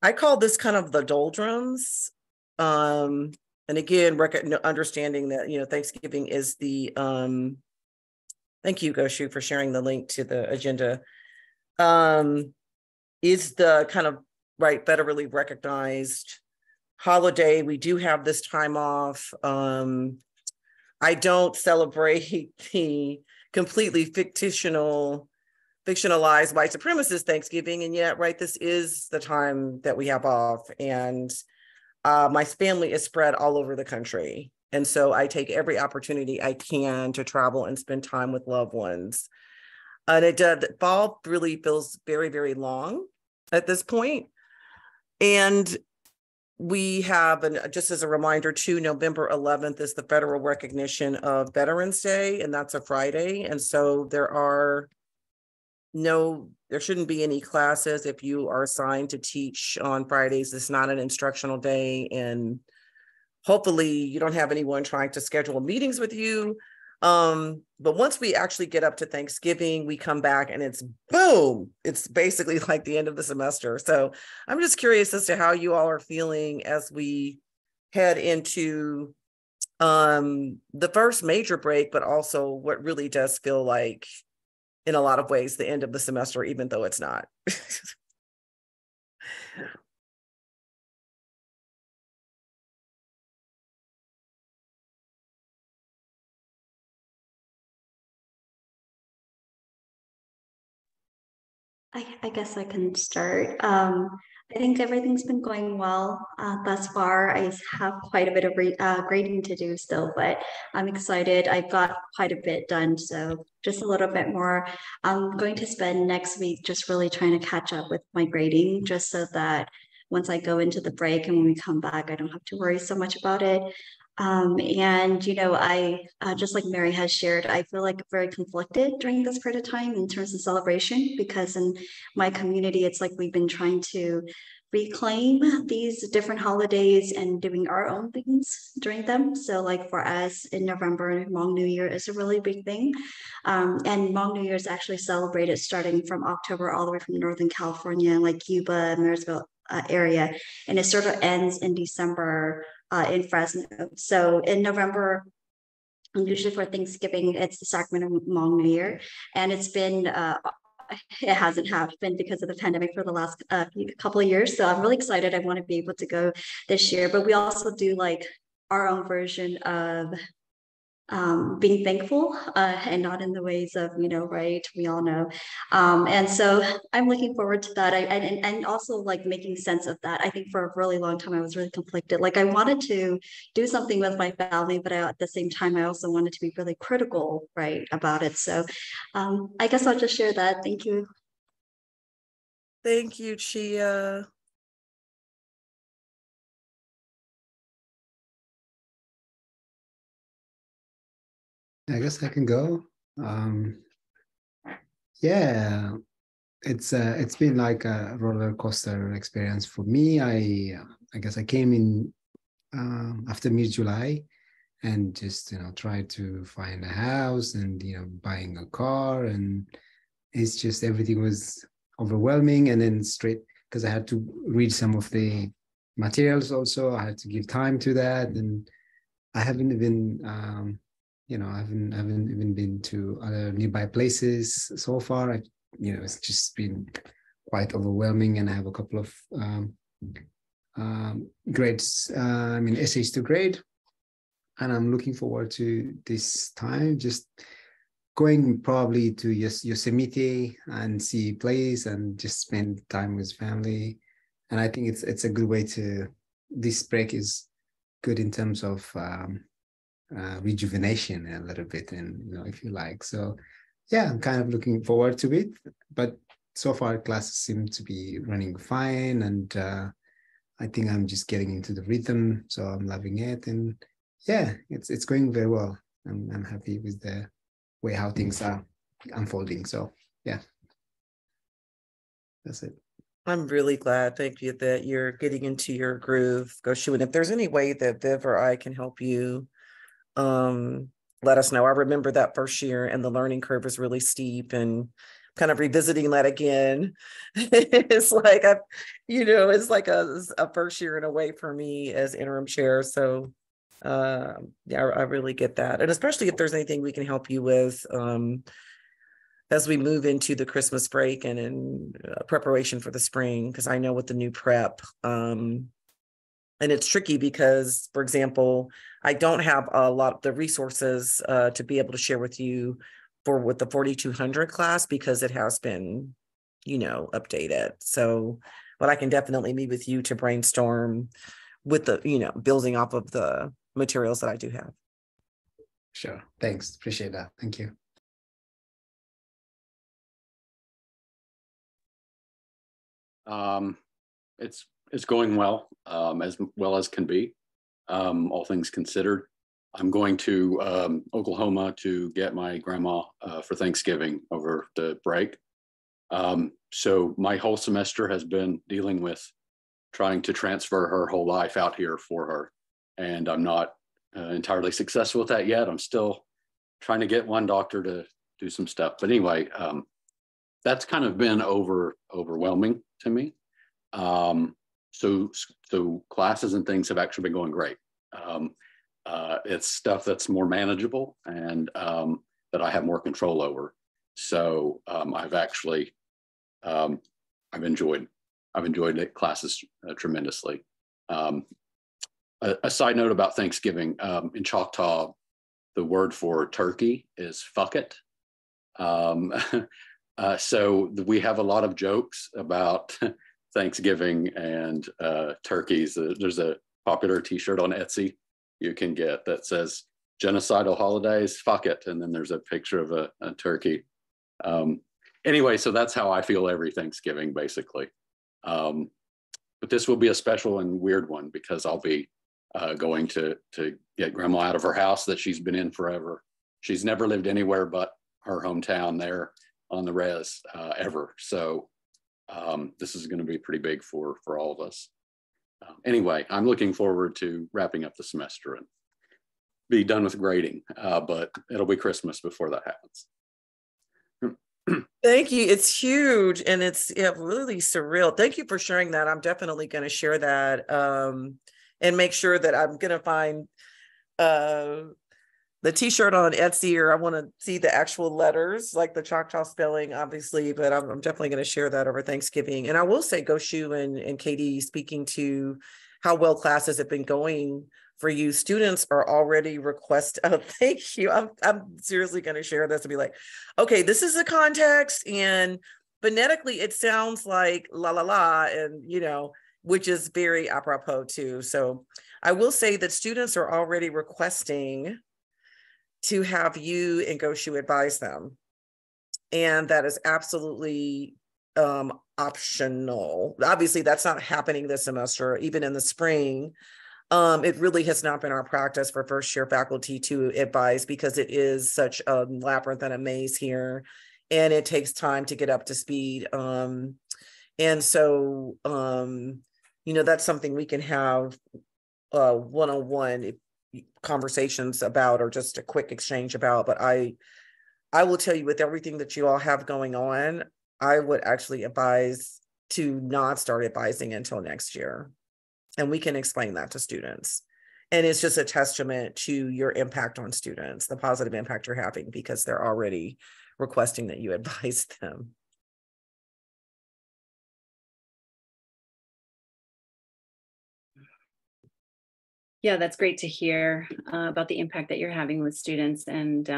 I call this kind of the doldrums. And again, understanding that, Thanksgiving is the, thank you, Goshu, for sharing the link to the agenda, is the kind of, federally recognized holiday. We do have this time off. I don't celebrate the completely fictionalized white supremacist Thanksgiving, and yet, this is the time that we have off, and my family is spread all over the country, and so I take every opportunity I can to travel and spend time with loved ones. And fall really feels very, very long at this point, and we have, and just as a reminder too, November 11th is the federal recognition of Veterans Day, and that's a Friday. And so there shouldn't be any classes if you are assigned to teach on Fridays. It's not an instructional day, and hopefully you don't have anyone trying to schedule meetings with you. But once we actually get up to Thanksgiving, we come back and it's boom, it's basically like the end of the semester. So I'm just curious as to how you all are feeling as we head into the first major break, but also what really does feel like, in a lot of ways, the end of the semester, even though it's not. I guess I can start. I think everything's been going well thus far. I have quite a bit of grading to do still, but I'm excited. I've got quite a bit done, so just a little bit more. I'm going to spend next week just really trying to catch up with my grading, just so that once I go into the break and when we come back, I don't have to worry so much about it. And I just like Mary has shared, I feel like very conflicted during this period of time in terms of celebration, because in my community, it's like we've been trying to reclaim these different holidays and doing our own things during them. So like for us in November, Hmong New Year is a really big thing. And Hmong New Year is actually celebrated starting from October all the way from Northern California, like Yuba, Marysville area. And it sort of ends in December in Fresno. So in November, usually for Thanksgiving, it's the Sacramento Hmong New Year. And it's been it hasn't happened because of the pandemic for the last couple of years. So I'm really excited. I want to be able to go this year. But we also do like our own version of being thankful and not in the ways of, right, we all know. And so I'm looking forward to that. And also like making sense of that. I think for a really long time, I was really conflicted. Like I wanted to do something with my family, but at the same time, I also wanted to be really critical, right, about it. So I guess I'll just share that. Thank you. Thank you, Chia. I guess I can go. Yeah, it's been like a roller coaster experience for me. I guess I came in after mid-July and just tried to find a house and buying a car, and it's just everything was overwhelming. And then straight, because I had to read some of the materials also, I had to give time to that, and I haven't even I haven't even been to other nearby places so far. It's just been quite overwhelming, and I have a couple of grades, essays to grade, and I'm looking forward to this time. Just going probably to Yosemite and see plays and just spend time with family. And I think it's a good way to. This break is good in terms of rejuvenation a little bit, and if you like. So yeah, I'm kind of looking forward to it. But so far classes seem to be running fine, and I think I'm just getting into the rhythm, so I'm loving it. And yeah, it's going very well. I'm happy with the way how things are unfolding. So yeah, that's it. I'm really glad, thank you, that you're getting into your groove, Goshu. And if there's any way that Viv or I can help you, let us know. I remember that first year and the learning curve was really steep, and kind of revisiting that again. It's like it's like a first year in a way for me as interim chair. So yeah, I really get that. And especially if there's anything we can help you with as we move into the Christmas break and in preparation for the spring, because I know with the new prep, and it's tricky because, for example, I don't have a lot of the resources to be able to share with you with the 4200 class, because it has been, updated. So, but I can definitely meet with you to brainstorm with the, building off of the materials that I do have. Sure. Thanks. Appreciate that. Thank you. It's going well as can be, all things considered. I'm going to Oklahoma to get my grandma for Thanksgiving over the break. So my whole semester has been dealing with trying to transfer her whole life out here for her. And I'm not entirely successful with that yet. I'm still trying to get one doctor to do some stuff. But anyway, that's kind of been overwhelming to me. So classes and things have actually been going great. It's stuff that's more manageable and that I have more control over. So I've actually I've enjoyed the classes tremendously. A side note about Thanksgiving, in Choctaw, the word for turkey is fuck it. So we have a lot of jokes about Thanksgiving and turkeys. There's a popular t-shirt on Etsy you can get that says genocidal holidays, fuck it. And then there's a picture of a turkey. Anyway, so that's how I feel every Thanksgiving, basically. But this will be a special and weird one because I'll be going to get grandma out of her house that she's been in forever. She's never lived anywhere but her hometown there on the res ever. So this is going to be pretty big for all of us. Anyway, I'm looking forward to wrapping up the semester and be done with grading, but it'll be Christmas before that happens. Thank you. It's huge and it's really surreal. Thank you for sharing that. I'm definitely going to share that and make sure that I'm going to find the t-shirt on Etsy, or I want to see the actual letters, like the Choctaw spelling, obviously, but I'm definitely going to share that over Thanksgiving. And I will say, Goshu and Katie, speaking to how well classes have been going for you, students are already thank you. I'm seriously going to share this and be like, okay, this is the context, and phonetically it sounds like la la la, and which is very apropos too. So I will say that students are already requesting to have you and Goshu advise them. And that is absolutely optional. Obviously, that's not happening this semester, even in the spring. It really has not been our practice for first year faculty to advise because it is such a labyrinth and a maze here, and it takes time to get up to speed. And so, that's something we can have one-on-one conversations about, or just a quick exchange about. But I will tell you, with everything that you all have going on, I would actually advise to not start advising until next year. And we can explain that to students. And it's just a testament to your impact on students, the positive impact you're having, because they're already requesting that you advise them. Yeah, that's great to hear about the impact that you're having with students, and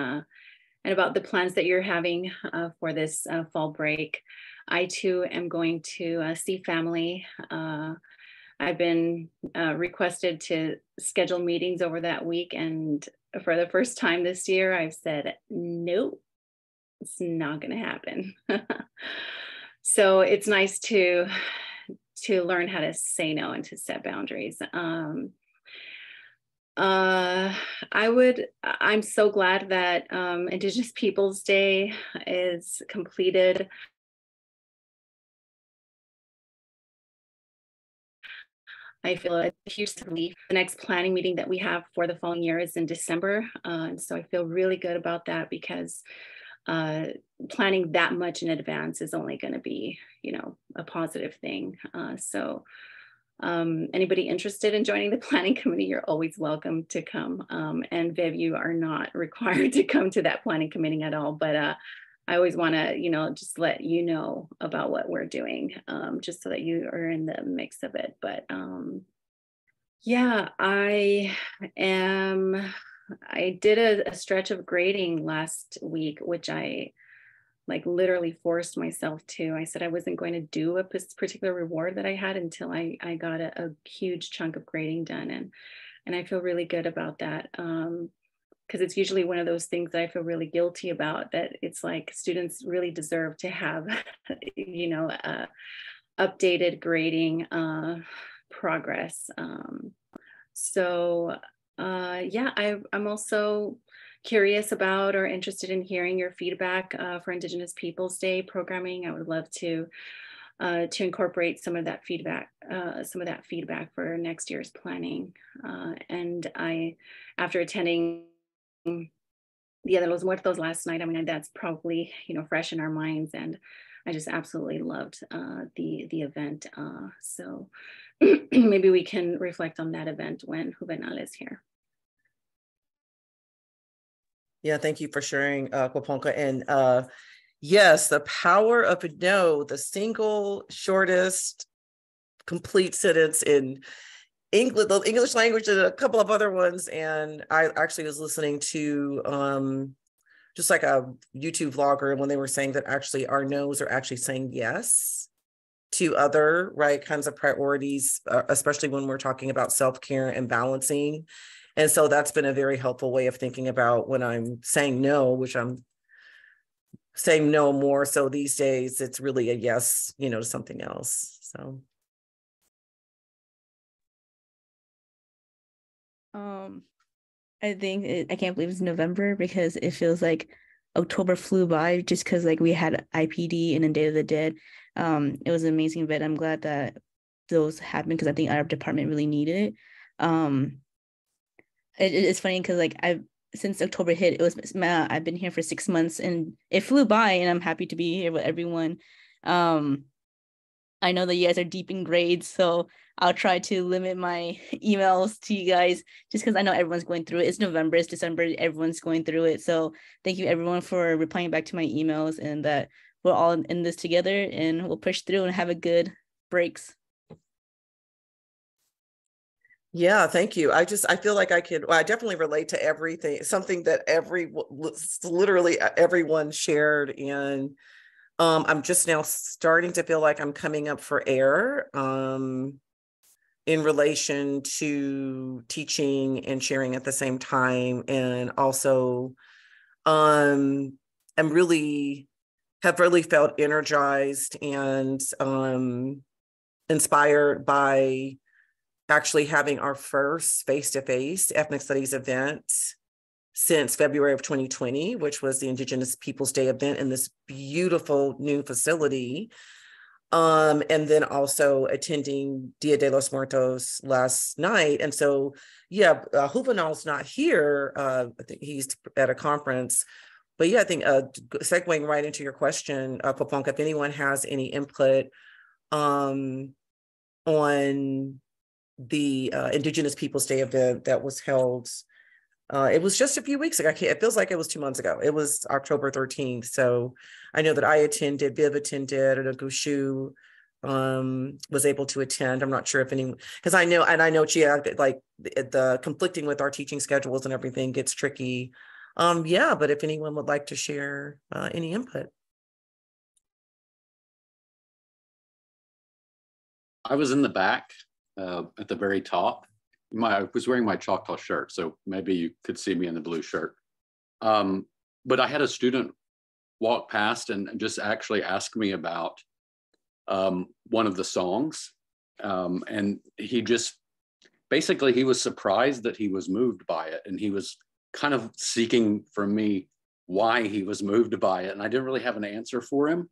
about the plans that you're having for this fall break. I too am going to see family. I've been requested to schedule meetings over that week, and for the first time this year, I've said, nope, it's not going to happen. So it's nice to learn how to say no and to set boundaries. I'm so glad that Indigenous Peoples Day is completed. I feel a huge relief. The next planning meeting that we have for the following year is in December. And so I feel really good about that, because planning that much in advance is only going to be, a positive thing. So anybody interested in joining the planning committee, you're always welcome to come. And Viv, you are not required to come to that planning committee at all, but I always want to, just let you know about what we're doing, just so that you are in the mix of it. But yeah, I did a stretch of grading last week, which I literally forced myself to. I said I wasn't going to do a particular reward that I had until I got a huge chunk of grading done. And I feel really good about that. Because it's usually one of those things that I feel really guilty about, that it's like students really deserve to have, updated grading progress. Yeah, I'm also curious about or interested in hearing your feedback for Indigenous Peoples Day programming. I would love to incorporate some of that feedback for next year's planning. And after attending Dia de los Muertos last night, that's probably fresh in our minds, and I just absolutely loved the event. So maybe we can reflect on that event when Juvenal is here. Yeah, thank you for sharing, Kwaponka. And yes, the power of no, the single shortest complete sentence in English, the English language, and a couple of other ones. And I actually was listening to just like a YouTube vlogger, and when they were saying that actually our no's are actually saying yes. to other right kinds of priorities, especially when we're talking about self-care and balancing. And so that's been a very helpful way of thinking about when I'm saying no, which I'm saying no more so these days, it's really a yes, to something else. So I think I can't believe it's November because it feels like October flew by just because like we had IPD and then Day of the Dead. It was an amazing event. I'm glad that those happened because I think our department really needed it. It's funny because like since October hit, I've been here for 6 months and it flew by, and I'm happy to be here with everyone. I know that you guys are deep in grades, so I'll try to limit my emails to you guys just because I know everyone's going through it. It's November, it's December, everyone's going through it. So thank you everyone for replying back to my emails, and that we're all in this together and we'll push through and have a good breaks. Yeah, thank you. I feel like I definitely relate to everything, something that literally everyone shared. And I'm just now starting to feel like I'm coming up for air in relation to teaching and sharing at the same time. And also have really felt energized and inspired by actually having our first face-to-face ethnic studies event since February of 2020, which was the Indigenous Peoples Day event in this beautiful new facility. And then also attending Dia de los Muertos last night. And so, yeah, Juvenal's not here. I think he's at a conference. But yeah, I think segueing right into your question, Poponka, if anyone has any input on the Indigenous Peoples Day event that was held. It was just a few weeks ago. It feels like it was 2 months ago. It was October 13th. So I know that I attended, Viv attended, and Gushu was able to attend. I'm not sure if anyone, because I know Chia, like the conflicting with our teaching schedules and everything gets tricky. Yeah, but if anyone would like to share any input. I was in the back at the very top. I was wearing my Choctaw shirt, so maybe you could see me in the blue shirt. But I had a student walk past and just actually ask me about one of the songs. And he just, basically he was surprised that he was moved by it. And he was kind of seeking from me why he was moved by it. And I didn't really have an answer for him.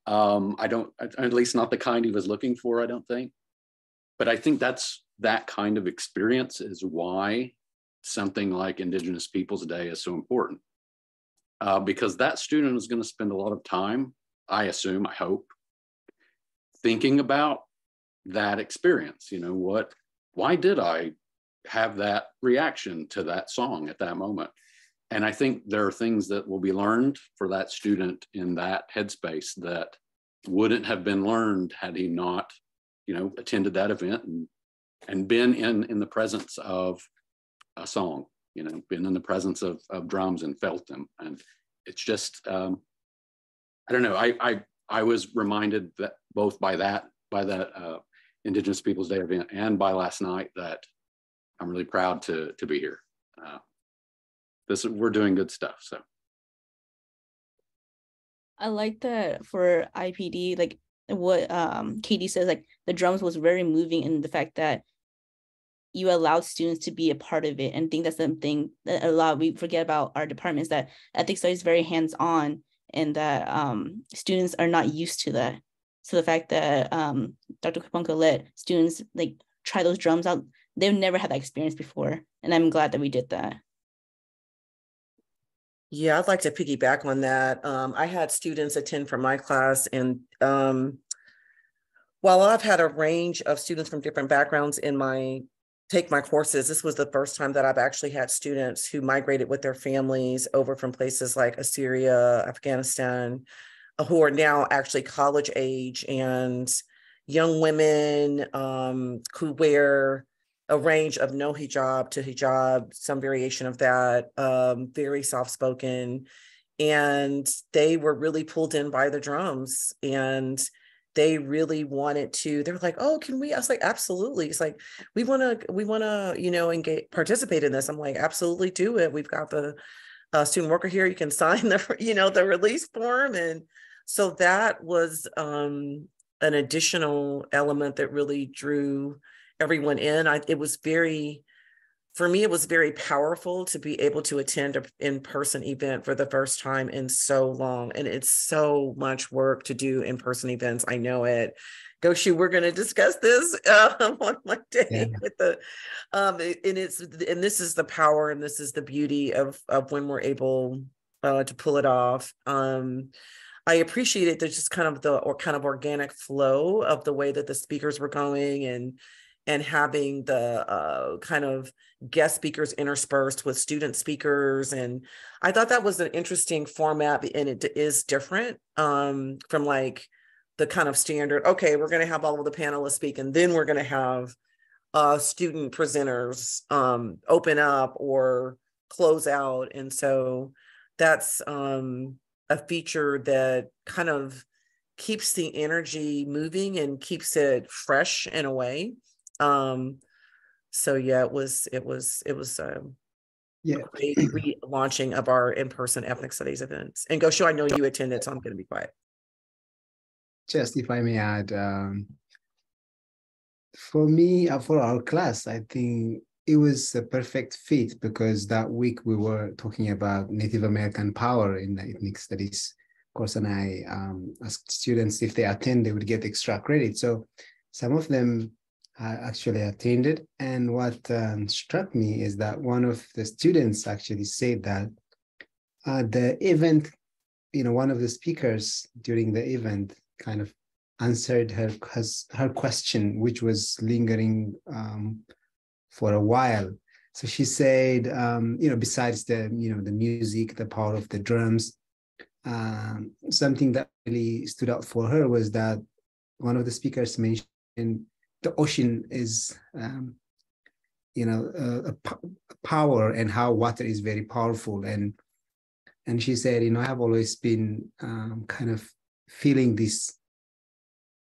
At least not the kind he was looking for, I don't think. But I think that kind of experience is why something like Indigenous Peoples Day is so important. Because that student is going to spend a lot of time, I assume, I hope, thinking about that experience. Why did I have that reaction to that song at that moment? And I think there are things that will be learned for that student in that headspace that wouldn't have been learned had he not, attended that event and been in the presence of a song, been in the presence of drums and felt them. And it's just, I don't know. I was reminded that both by that Indigenous Peoples Day event and by last night that I'm really proud to be here. We're doing good stuff. So I like that for IPD, like what Katie says, like the drums was very moving in the fact that you allowed students to be a part of it. And I think that's something that we forget about our departments, that ethics studies is very hands-on and that students are not used to that. So the fact that Dr. Kuponka let students like try those drums out, they've never had that experience before. And I'm glad that we did that. Yeah, I'd like to piggyback on that. I had students attend from my class, and while I've had a range of students from different backgrounds take my courses, this was the first time that I've actually had students who migrated with their families over from places like Assyria, Afghanistan, who are now actually college age, and young women who wear a range of no hijab to hijab, some variation of that, very soft-spoken. And they were really pulled in by the drums. And they really wanted to, they were like, oh, can we? I was like, absolutely. It's like, we want to, you know, engage, participate in this. I'm like, absolutely do it. We've got the student worker here. You can sign the, you know, the release form. And so that was an additional element that really drew everyone in. It was very, for me, it was very powerful to be able to attend an in-person event for the first time in so long. And it's so much work to do in-person events. I know it. Goshu, we're going to discuss this on Monday with the, and this is the power, and this is the beauty of when we're able to pull it off. I appreciated the just kind of organic flow of the way that the speakers were going, and having the kind of guest speakers interspersed with student speakers. And I thought that was an interesting format, and it is different from like the kind of standard, okay, we're going to have all of the panelists speak, and then we're going to have student presenters open up or close out. And so that's a feature that kind of keeps the energy moving and keeps it fresh in a way. So yeah, it was great relaunching of our in-person ethnic studies events. And Goshu, I know you attended, so I'm going to be quiet. Just if I may add, for me, for our class, I think it was a perfect fit, because that week we were talking about Native American power in the ethnic studies course, and I asked students if they attend, they would get extra credit. So some of them actually attended, and what struck me is that one of the students actually said that the event, you know, one of the speakers during the event kind of answered her question, which was lingering for a while. So she said, you know, besides the, you know, the music, the power of the drums, something that really stood out for her was that one of the speakers mentioned the ocean is, you know, a power, and how water is very powerful. And she said, you know, I have always been kind of feeling this.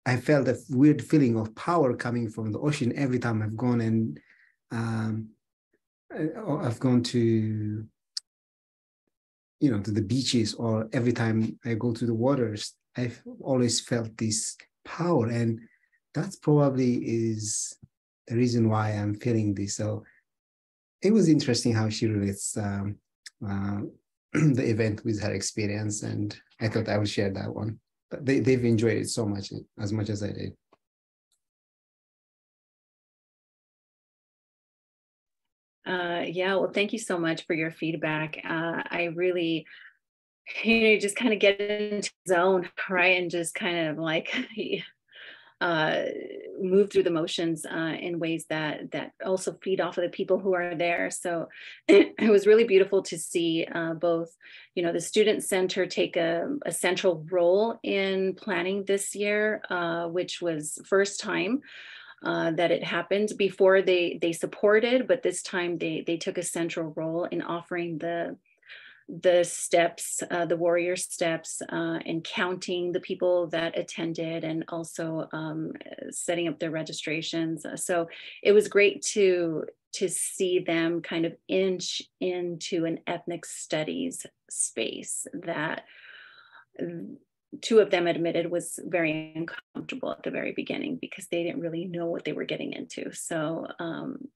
I felt a weird feeling of power coming from the ocean every time I've gone, and I've gone to, you know, to the beaches, or every time I go to the waters, I've always felt this power. And that's probably is the reason why I'm feeling this. So it was interesting how she relates the event with her experience, and I thought I would share that one. But they've enjoyed it so much, as much as I did. Yeah, well, thank you so much for your feedback. I really, you know, just kind of get into the zone, right? And just kind of like move through the motions in ways that also feed off of the people who are there. So it was really beautiful to see both, you know, the Student Center take a central role in planning this year, which was first time that it happened. Before they supported, but this time they took a central role in offering the steps, the warrior steps, and counting the people that attended, and also setting up their registrations. So it was great to see them kind of inch into an ethnic studies space that two of them admitted was very uncomfortable at the very beginning, because they didn't really know what they were getting into. So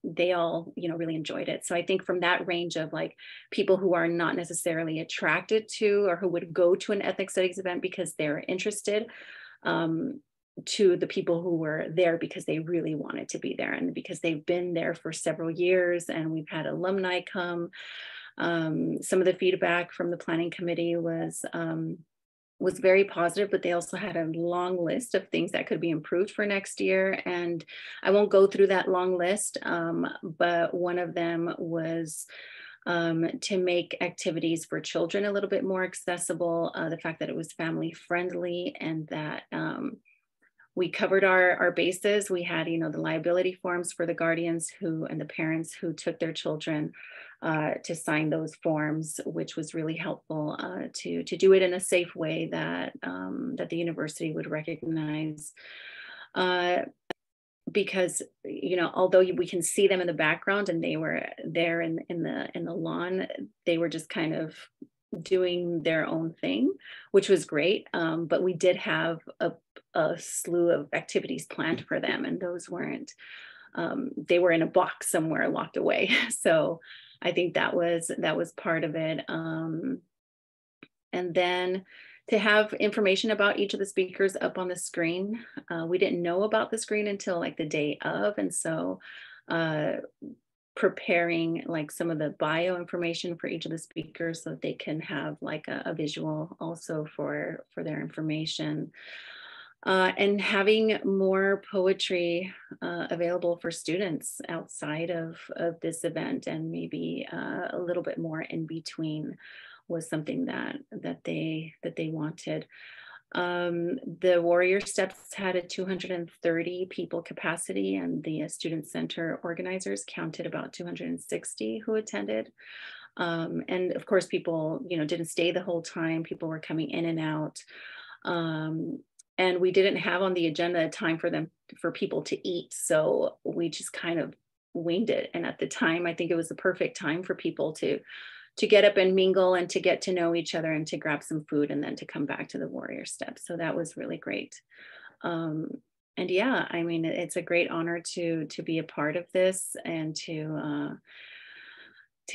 they all, you know, really enjoyed it. So I think from that range of like people who are not necessarily attracted to, or who would go to an ethnic studies event because they're interested, to the people who were there because they really wanted to be there, and because they've been there for several years, and we've had alumni come. Some of the feedback from the planning committee was very positive, but they also had a long list of things that could be improved for next year. And I won't go through that long list, but one of them was to make activities for children a little bit more accessible, the fact that it was family friendly, and that we covered our bases. We had, you know, the liability forms for the guardians and the parents who took their children. to sign those forms, which was really helpful to do it in a safe way that that the university would recognize. Because, you know, although we can see them in the background and they were there in the lawn, they were just kind of doing their own thing, which was great. But we did have a slew of activities planned for them, and those weren't, they were in a box somewhere locked away. So I think that was part of it. And then to have information about each of the speakers up on the screen. We didn't know about the screen until like the day of. And so preparing like some of the bio information for each of the speakers so that they can have like a visual also for their information. And having more poetry available for students outside of this event, and maybe a little bit more in between, was something that they wanted. The Warrior Steps had a 230 people capacity, and the Student Center organizers counted about 260 who attended. And of course, people, you know, didn't stay the whole time. People were coming in and out. And we didn't have on the agenda time for people to eat. So we just kind of winged it. And at the time, I think it was the perfect time for people to get up and mingle and to get to know each other and to grab some food and then to come back to the Warrior Steps. So that was really great. And yeah, I mean, it's a great honor to be a part of this and to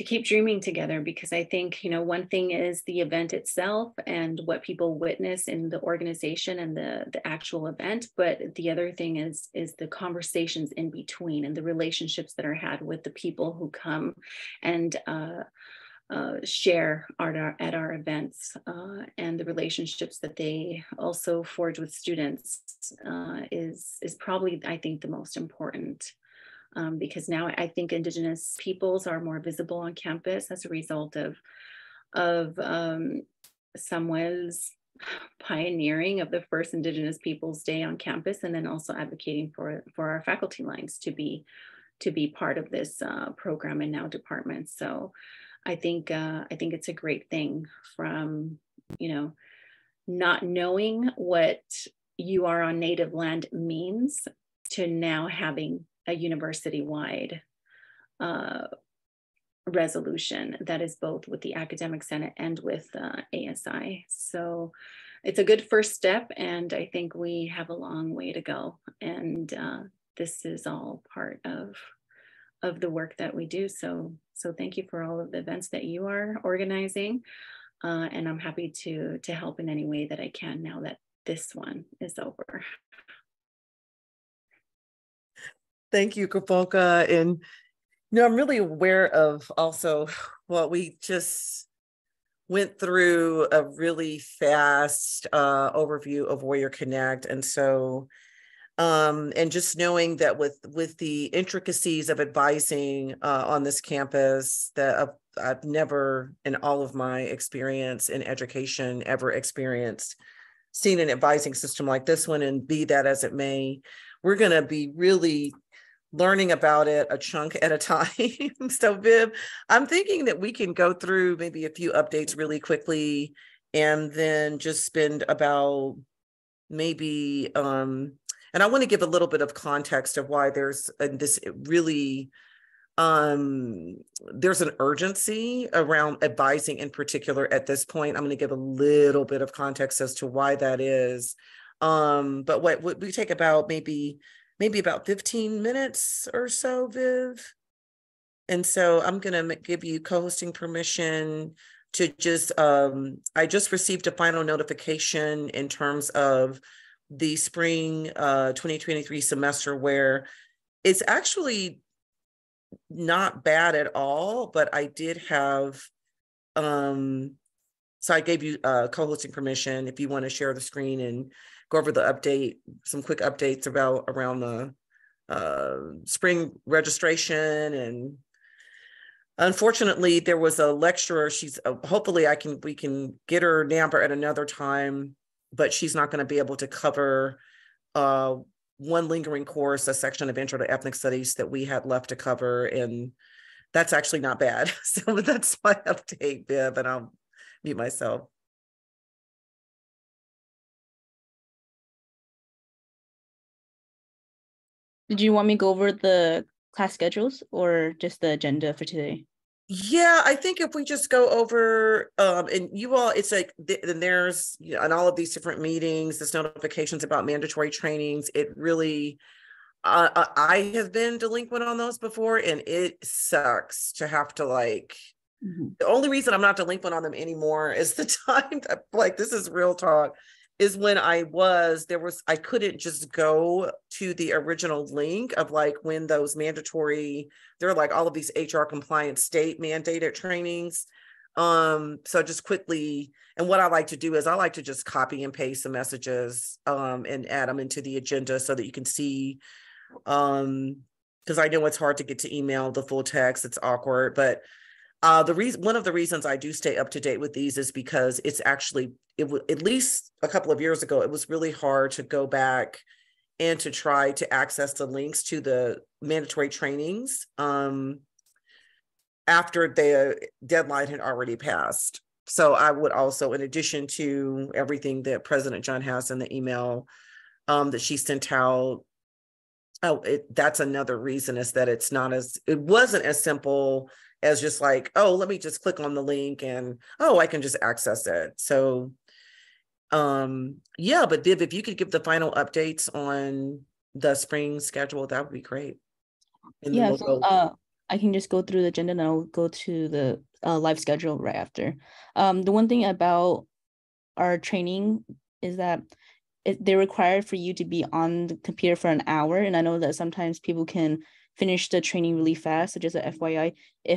keep dreaming together, because I think, you know, one thing is the event itself and what people witness in the organization and the actual event, but the other thing is the conversations in between and the relationships that are had with the people who come and share at our events, and the relationships that they also forge with students is probably, I think, the most important. Because now I think Indigenous peoples are more visible on campus as a result of Samuel's pioneering of the first Indigenous Peoples Day on campus, and then also advocating for our faculty lines to be part of this program and now department. So I think it's a great thing, from, you know, not knowing what you are on native land means to now having a university-wide resolution that is both with the Academic Senate and with ASI. So it's a good first step, and I think we have a long way to go. And this is all part of the work that we do. So thank you for all of the events that you are organizing. And I'm happy to help in any way that I can now that this one is over. Thank you, Kapoka. And, you know, I'm really aware of also what we just went through, a really fast overview of Warrior Connect. And so, and just knowing that with the intricacies of advising on this campus, that I've never in all of my experience in education ever seen an advising system like this one. And be that as it may, we're going to be really learning about it a chunk at a time. So Viv, I'm thinking that we can go through maybe a few updates really quickly, and then just spend about maybe, and I want to give a little bit of context of why there's this really, there's an urgency around advising in particular at this point. I'm going to give a little bit of context as to why that is. But what we take about maybe about 15 minutes or so, Viv. And so I'm going to give you co-hosting permission to just, I just received a final notification in terms of the spring 2023 semester, where it's actually not bad at all, but I did have, so I gave you co-hosting permission if you want to share the screen and go over the update, some quick updates around the spring registration. And unfortunately, there was a lecturer. She's hopefully we can get her number at another time, but she's not going to be able to cover one lingering course, a section of Intro to Ethnic Studies that we had left to cover. And that's actually not bad. So that's my update, Viv, and I'll mute myself. Did you want me to go over the class schedules or just the agenda for today? Yeah, I think if we just go over, and you all, it's like, then there's, you know, and all of these different meetings, there's notifications about mandatory trainings. It really, I have been delinquent on those before, and it sucks to have to like, the only reason I'm not delinquent on them anymore is the time that, like, this is real talk, is when I couldn't just go to the original link of like when those mandatory, there are like all of these HR compliant state mandated trainings. So just quickly, and what I like to do is I like to just copy and paste the messages and add them into the agenda so that you can see, because I know it's hard to get to email the full text, it's awkward, but one of the reasons I do stay up to date with these is because it's actually, at least a couple of years ago, it was really hard to go back and to try to access the links to the mandatory trainings after the deadline had already passed. So I would also, in addition to everything that President John has in the email that she sent out, that's another reason, is that it wasn't as simple as just like, oh, let me just click on the link and, oh, I can just access it. So, yeah, but Viv, if you could give the final updates on the spring schedule, that would be great. And yeah, so I can just go through the agenda and I'll go to the live schedule right after. The one thing about our training is that they're required for you to be on the computer for an hour. And I know that sometimes people can finish the training really fast. So just a FYI,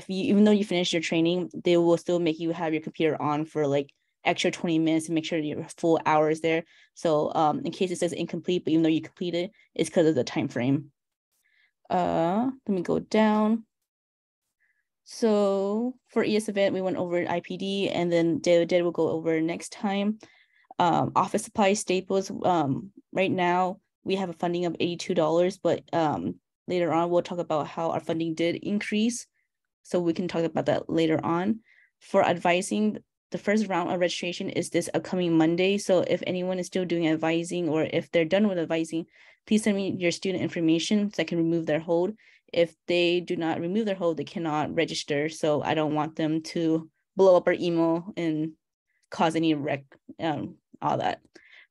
even though you finish your training, they will still make you have your computer on for like extra 20 minutes to make sure your full hour is there. So in case it says incomplete, but even though you complete it, it's because of the time frame. Let me go down. So for ES event, we went over IPD, and then Data will go over next time. Office supplies, staples. Right now we have a funding of $82, but later on we'll talk about how our funding did increase, so we can talk about that later on. For advising, the first round of registration is this upcoming Monday. So if anyone is still doing advising, or if they're done with advising, please send me your student information so I can remove their hold. If they do not remove their hold, they cannot register. So I don't want them to blow up our email and cause any wreck, all that.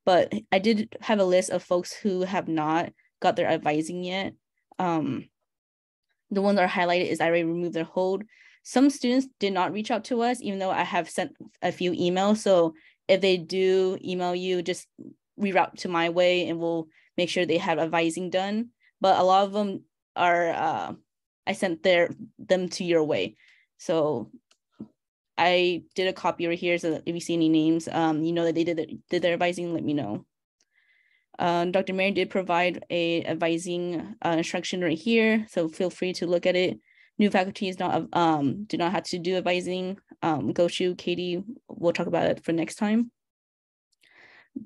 But I did have a list of folks who have not got their advising yet. The ones that are highlighted is I already removed their hold. Some students did not reach out to us, even though I have sent a few emails. So if they do email you, just reroute to my way and we'll make sure they have advising done. But a lot of them are, I sent them to your way. So I did a copy right here, so if you see any names, you know that they did their advising, let me know. Dr. Mary did provide a advising instruction right here, so feel free to look at it. New faculty do not have to do advising. Goshu, Katie, we'll talk about it for next time.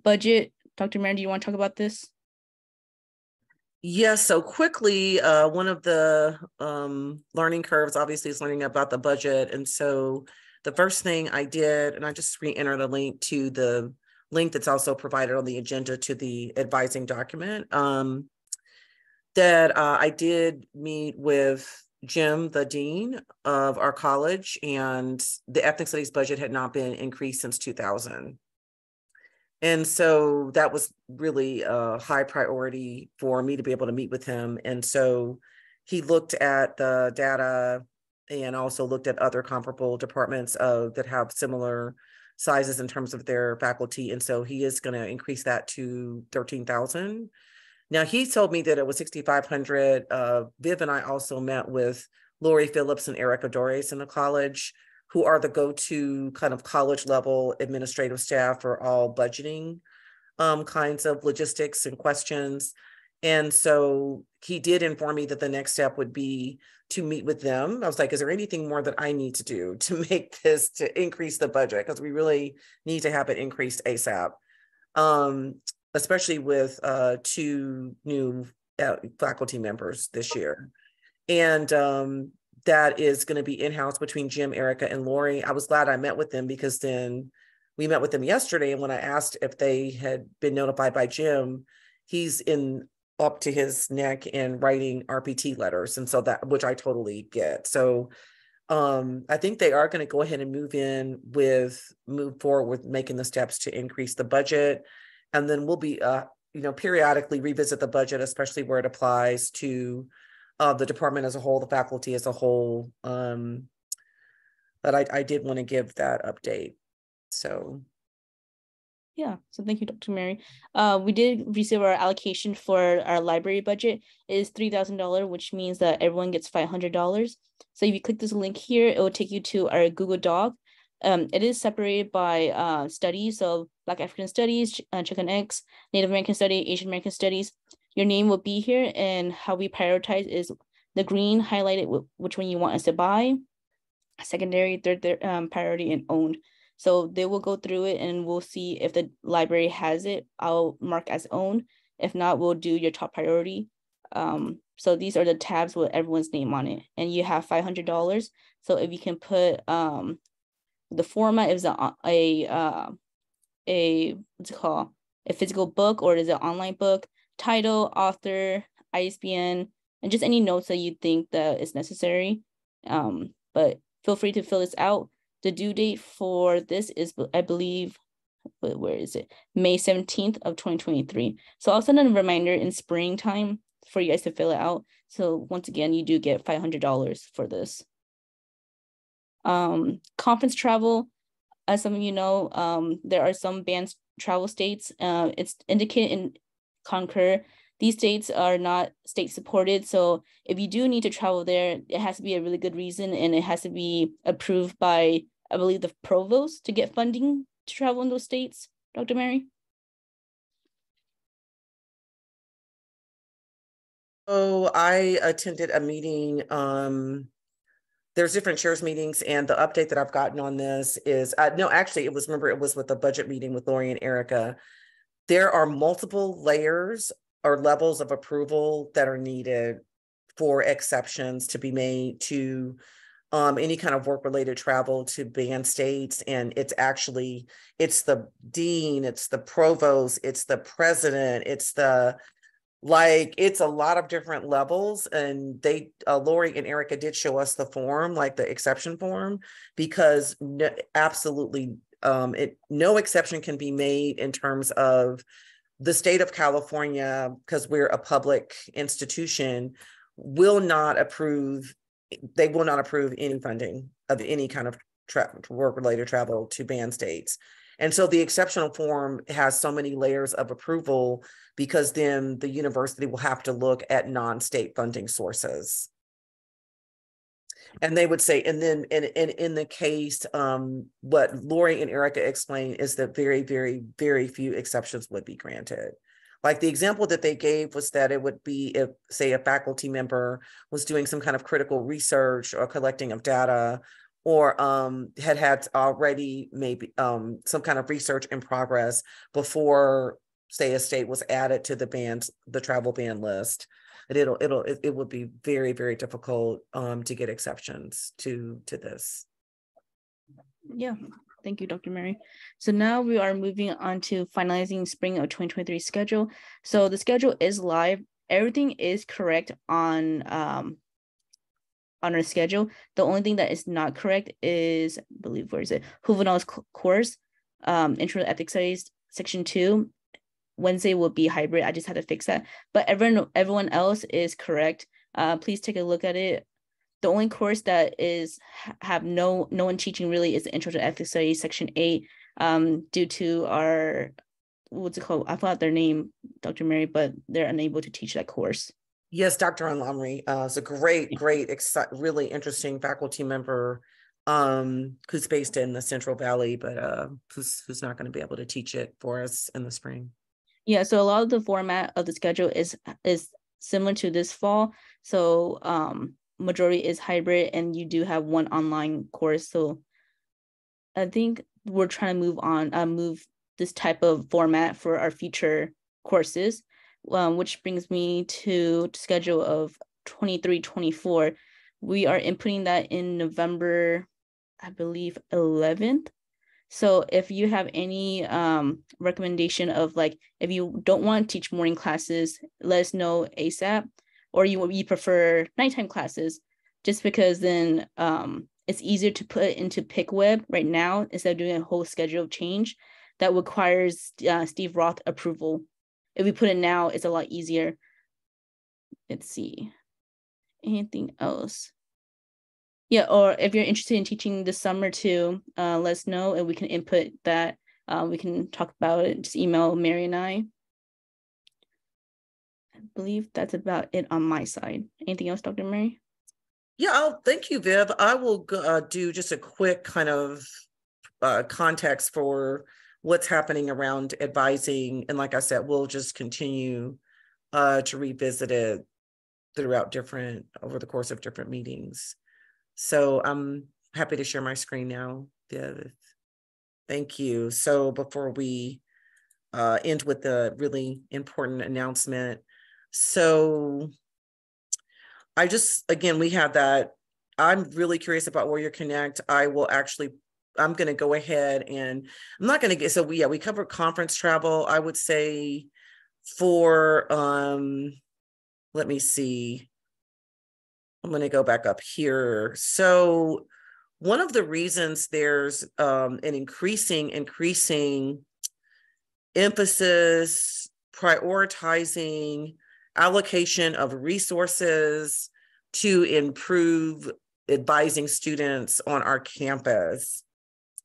Budget, Dr. Mary, do you want to talk about this? Yes, so quickly, one of the learning curves obviously is learning about the budget. And so the first thing I did, and I just re-entered a link to the link that's also provided on the agenda to the advising document, that I did meet with Jim, the dean of our college, and the ethnic studies budget had not been increased since 2000. And so that was really a high priority for me to be able to meet with him. And so he looked at the data and also looked at other comparable departments that have similar sizes in terms of their faculty. And so he is going to increase that to 13,000. Now, he told me that it was 6,500. Viv and I also met with Lori Phillips and Erica Dores in the college, who are the go-to kind of college level administrative staff for all budgeting kinds of logistics and questions. And so he did inform me that the next step would be to meet with them. I was like, is there anything more that I need to do to make this, to increase the budget? Because we really need to have it increased ASAP, especially with 2 new faculty members this year. And that is going to be in-house between Jim, Erica, and Lori. I was glad I met with them, because then we met with them yesterday, and when I asked if they had been notified by Jim, he's up to his neck in writing RPT letters, and so that, which I totally get. So I think they are going to go ahead and move forward with making the steps to increase the budget, and then we'll be periodically revisit the budget, especially where it applies to the department as a whole, the faculty as a whole. But I did want to give that update. So yeah, so thank you, Dr. Mary. We did receive our allocation for our library budget. It is $3,000, which means that everyone gets $500. So if you click this link here, it will take you to our Google Doc. It is separated by studies, so Black African Studies, Chicanx, Native American Studies, Asian American Studies. Your name will be here, and how we prioritize is the green highlighted which one you want us to buy, secondary, third priority, and owned. So they will go through it, and we'll see if the library has it. I'll mark as owned. If not, we'll do your top priority. So these are the tabs with everyone's name on it, and you have $500. So if you can put the format is a what's it called, a physical book, or is it an online book, title, author, ISBN, and just any notes that you think that is necessary. But feel free to fill this out. The due date for this is, I believe, where is it? May 17th of 2023. So I'll send a reminder in springtime for you guys to fill it out. So once again, you do get $500 for this. Conference travel, as some of you know, there are some banned travel states. It's indicated in Concur. These states are not state supported. So if you do need to travel there, it has to be a really good reason, and it has to be approved by, I believe, the provost to get funding to travel in those states. Dr. Mary? Oh, I attended a meeting. There's different chairs meetings, and the update that I've gotten on this is, no, actually, it was with the budget meeting with Lori and Erica. There are multiple layers or levels of approval that are needed for exceptions to be made to any kind of work-related travel to banned states. And it's the dean, it's the provost, it's the president, it's a lot of different levels. And Lori and Erica did show us the form, like the exception form, because absolutely no exception can be made in terms of the state of California, because we're a public institution, will not approve any funding of any kind of work-related travel to banned states. And so the exceptional form has so many layers of approval, because then the university will have to look at non-state funding sources. And they would say, and then in the case, what Lori and Erica explained is that very, very, very few exceptions would be granted. Like the example that they gave was that it would be if, say, a faculty member was doing some kind of critical research or collecting of data, or had already maybe some kind of research in progress before, say, a state was added to the travel ban list. It would be very, very difficult to get exceptions to this. Yeah, thank you, Dr. Mary. So now we are moving on to finalizing spring of 2023 schedule. So the schedule is live. Everything is correct on our schedule. The only thing that is not correct is, I believe, where is it? Juvenil's course, Intro to Ethics Studies, Section 2. Wednesday will be hybrid. I just had to fix that. But everyone else is correct. Please take a look at it. The only course that have no one teaching really is the Intro to Ethics Studies, Section 8, due to our, what's it called? I forgot their name, Dr. Mary, but they're unable to teach that course. Yes, Dr. Anlamri is a great, really interesting faculty member who's based in the Central Valley, but who's not going to be able to teach it for us in the spring. Yeah, so a lot of the format of the schedule is similar to this fall. So majority is hybrid, and you do have one online course. So I think we're trying to move this type of format for our future courses, which brings me to schedule of 23-24. we are inputting that in November, I believe 11th. So if you have any recommendation of like, if you don't want to teach morning classes, let us know ASAP, or you prefer nighttime classes, just because then it's easier to put into PickWeb right now instead of doing a whole schedule change that requires Steve Roth approval. If we put it now, it's a lot easier. Let's see. Anything else? Yeah, or if you're interested in teaching this summer too, let us know and we can input that. We can talk about it. Just email Mary and I. I believe that's about it on my side. Anything else, Dr. Mary? Yeah, thank you, Viv. I will do just a quick kind of context for what's happening around advising. And like I said, we'll just continue to revisit it throughout over the course of different meetings. So I'm happy to share my screen now, Viv. Thank you. So before we end with the really important announcement. So again, we have that. I'm really curious about Warrior Connect. I'm going to go ahead and I'm not going to get, so we covered conference travel. I would say for, let me see. I'm going to go back up here. So one of the reasons there's an increasing emphasis, prioritizing allocation of resources to improve advising students on our campus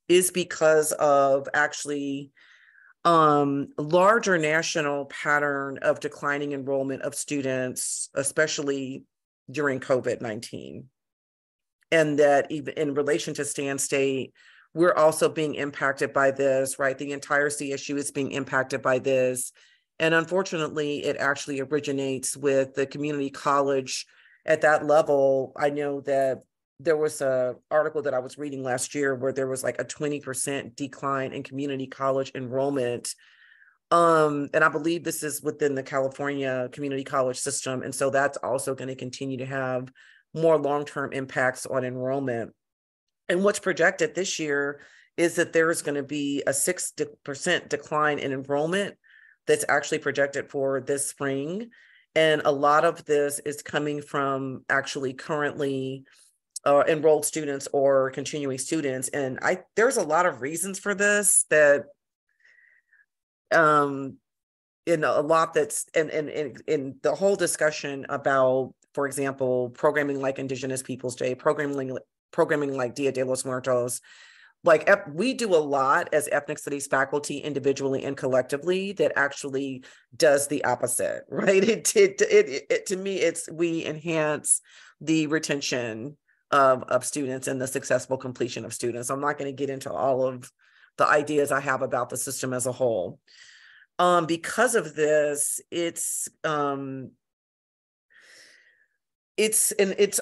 is because of actually larger national pattern of declining enrollment of students, especially during COVID-19. And that even in relation to Stan State, we're also being impacted by this, right? The entire CSU is being impacted by this. And unfortunately, it actually originates with the community college at that level. I know that there was an article that I was reading last year where there was like a 20% decline in community college enrollment. And I believe this is within the California community college system. And so that's also going to continue to have more long-term impacts on enrollment. And what's projected this year is that there is going to be a 6% decline in enrollment that's actually projected for this spring. And a lot of this is coming from actually currently enrolled students or continuing students. And there's a lot of reasons for this that in a lot that's in the whole discussion about, for example, programming like Indigenous Peoples Day, programming like Dia de los Muertos. Like we do a lot as ethnic studies faculty individually and collectively that actually does the opposite, right? It to me, we enhance the retention of students and the successful completion of students. I'm not going to get into all of the ideas I have about the system as a whole. Because of this, it's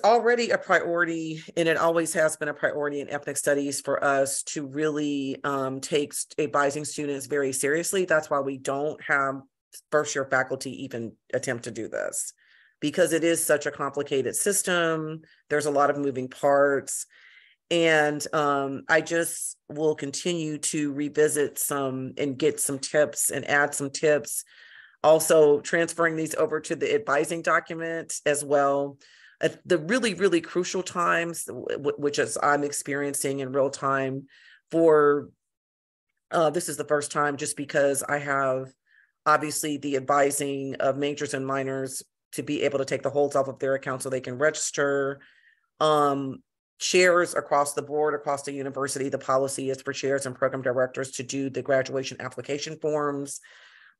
already a priority, and it always has been a priority in ethnic studies for us to really take advising students very seriously. That's why we don't have first-year faculty even attempt to do this, because it is such a complicated system. There's a lot of moving parts. And I just will continue to revisit some and get some tips and add some tips. Also transferring these over to the advising document as well. At the really, really crucial times, which is I'm experiencing in real time for, this is the first time just because I have obviously the advising of majors and minors to be able to take the holds off of their account so they can register. Chairs across the board, across the university, the policy is for chairs and program directors to do the graduation application forms,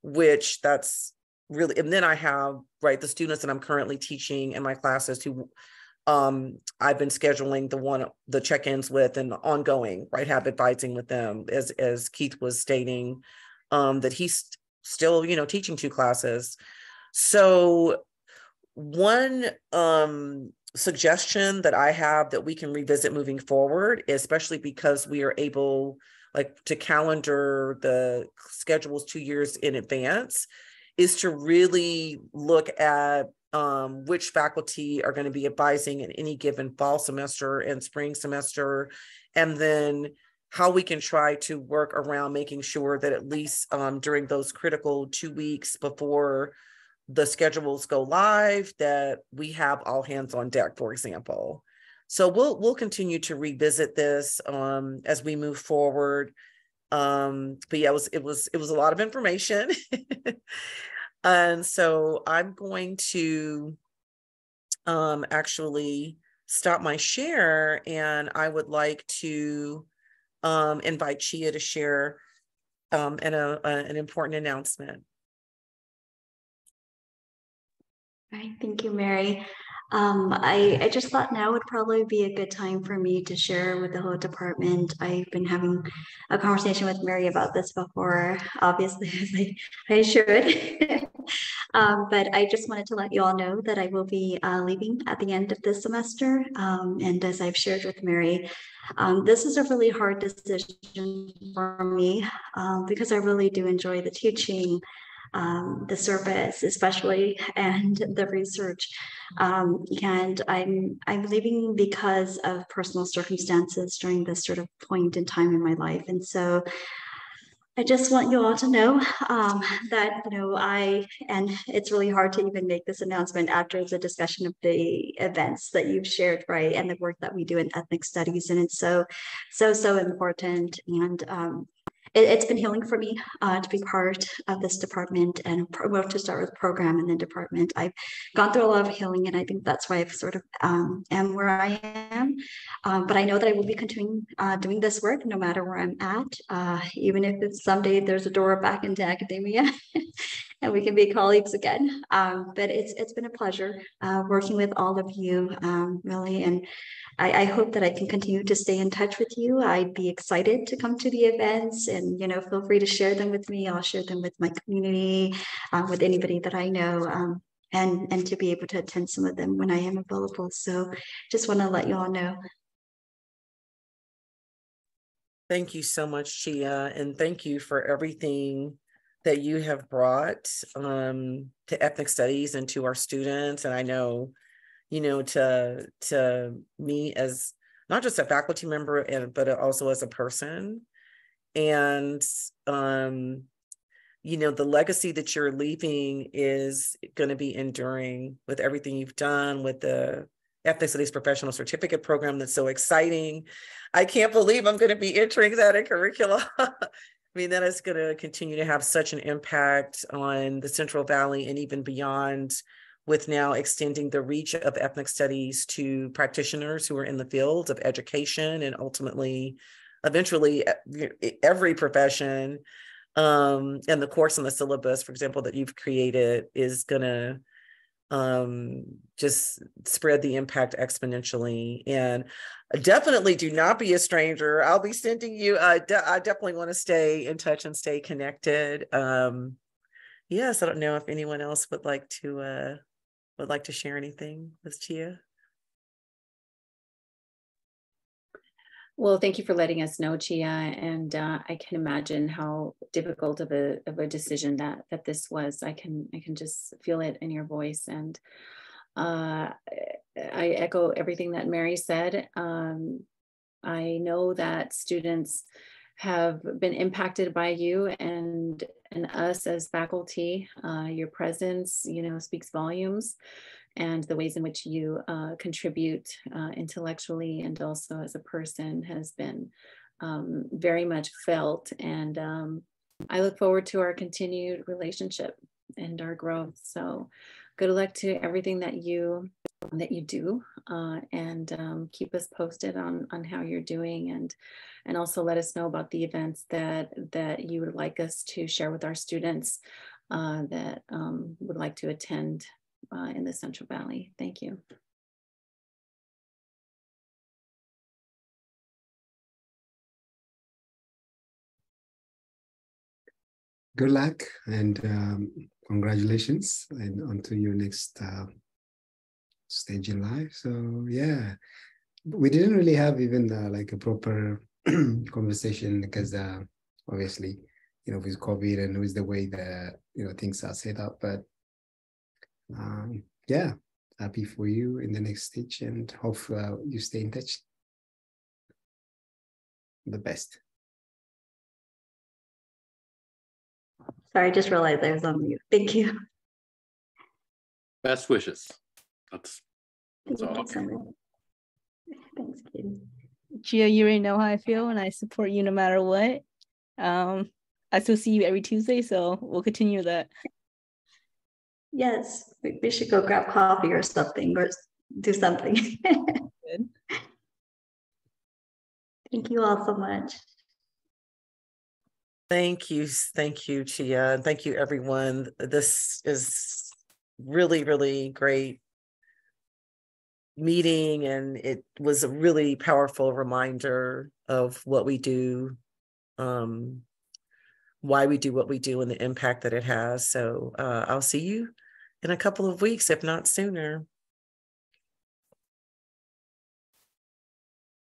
which that's really, and then I have, right, the students that I'm currently teaching in my classes who I've been scheduling the check-ins with and ongoing, right, have advising with them, as Keith was stating, that he's still, teaching 2 classes. So one suggestion that I have that we can revisit moving forward, especially because we are able to calendar the schedules 2 years in advance, is to really look at which faculty are going to be advising in any given fall semester and spring semester, and then how we can try to work around making sure that at least during those critical 2 weeks before the schedules go live, that we have all hands on deck, for example. So we'll continue to revisit this as we move forward. But yeah, it was a lot of information. And so I'm going to actually stop my share, and I would like to invite Chia to share an important announcement. All right, thank you, Mary. I just thought now would probably be a good time for me to share with the whole department. I've been having a conversation with Mary about this before, obviously, I should. But I just wanted to let you all know that I will be leaving at the end of this semester. And as I've shared with Mary, this is a really hard decision for me because I really do enjoy the teaching, the service especially, and the research, and I'm leaving because of personal circumstances during this sort of point in time in my life. And so I just want you all to know that, and it's really hard to even make this announcement after the discussion of the events that you've shared, right, and the work that we do in ethnic studies. And it's so important. And it's been healing for me to be part of this department, and to start with program and then department. I've gone through a lot of healing, and I think that's why I've sort of am where I am. But I know that I will be continuing doing this work no matter where I'm at, even if it's someday there's a door back into academia and we can be colleagues again. But it's been a pleasure working with all of you, really. And I hope that I can continue to stay in touch with you. I'd be excited to come to the events, and feel free to share them with me. I'll share them with my community, with anybody that I know, and to be able to attend some of them when I am available. So just want to let you all know. Thank you so much, Chia, and thank you for everything that you have brought to ethnic studies and to our students. And I know, to me as not just a faculty member, but also as a person. And, the legacy that you're leaving is going to be enduring with everything you've done with the Ethnic Studies Professional Certificate Program. That's so exciting. I can't believe I'm going to be entering that in curricula. I mean, that is going to continue to have such an impact on the Central Valley and even beyond, with now extending the reach of ethnic studies to practitioners who are in the field of education and ultimately, eventually, every profession. And the course and the syllabus, for example, that you've created is going to just spread the impact exponentially. And definitely do not be a stranger. I'll be sending you, I definitely want to stay in touch and stay connected. Yes, I don't know if anyone else would like to share anything with Chia. Well, thank you for letting us know, Chia. And I can imagine how difficult of a decision that this was. I can just feel it in your voice. And I echo everything that Mary said. I know that students have been impacted by you and us as faculty. Your presence, speaks volumes, and the ways in which you contribute intellectually and also as a person has been very much felt. And I look forward to our continued relationship and our growth. So good luck to everything that you do, and keep us posted on how you're doing, and also let us know about the events that you would like us to share with our students that would like to attend in the Central Valley. Thank you. Good luck, and congratulations, and on to your next stage in life. So yeah, we didn't really have even like a proper conversation because obviously, with COVID and with the way that things are set up. But yeah, happy for you in the next stage, and hope you stay in touch. The best. Sorry, I just realized I was on mute. Thank you. Best wishes. That's Thank all. you so much. Thanks, Katie. Gia, you already know how I feel, and I support you no matter what. I still see you every Tuesday, so we'll continue that. Yes, we should go grab coffee or something, or do something. Good. Thank you all so much. Thank you, Chia, and thank you, everyone. This is really, really great meeting, and it was a really powerful reminder of what we do, why we do what we do, and the impact that it has. So I'll see you in a couple of weeks, if not sooner.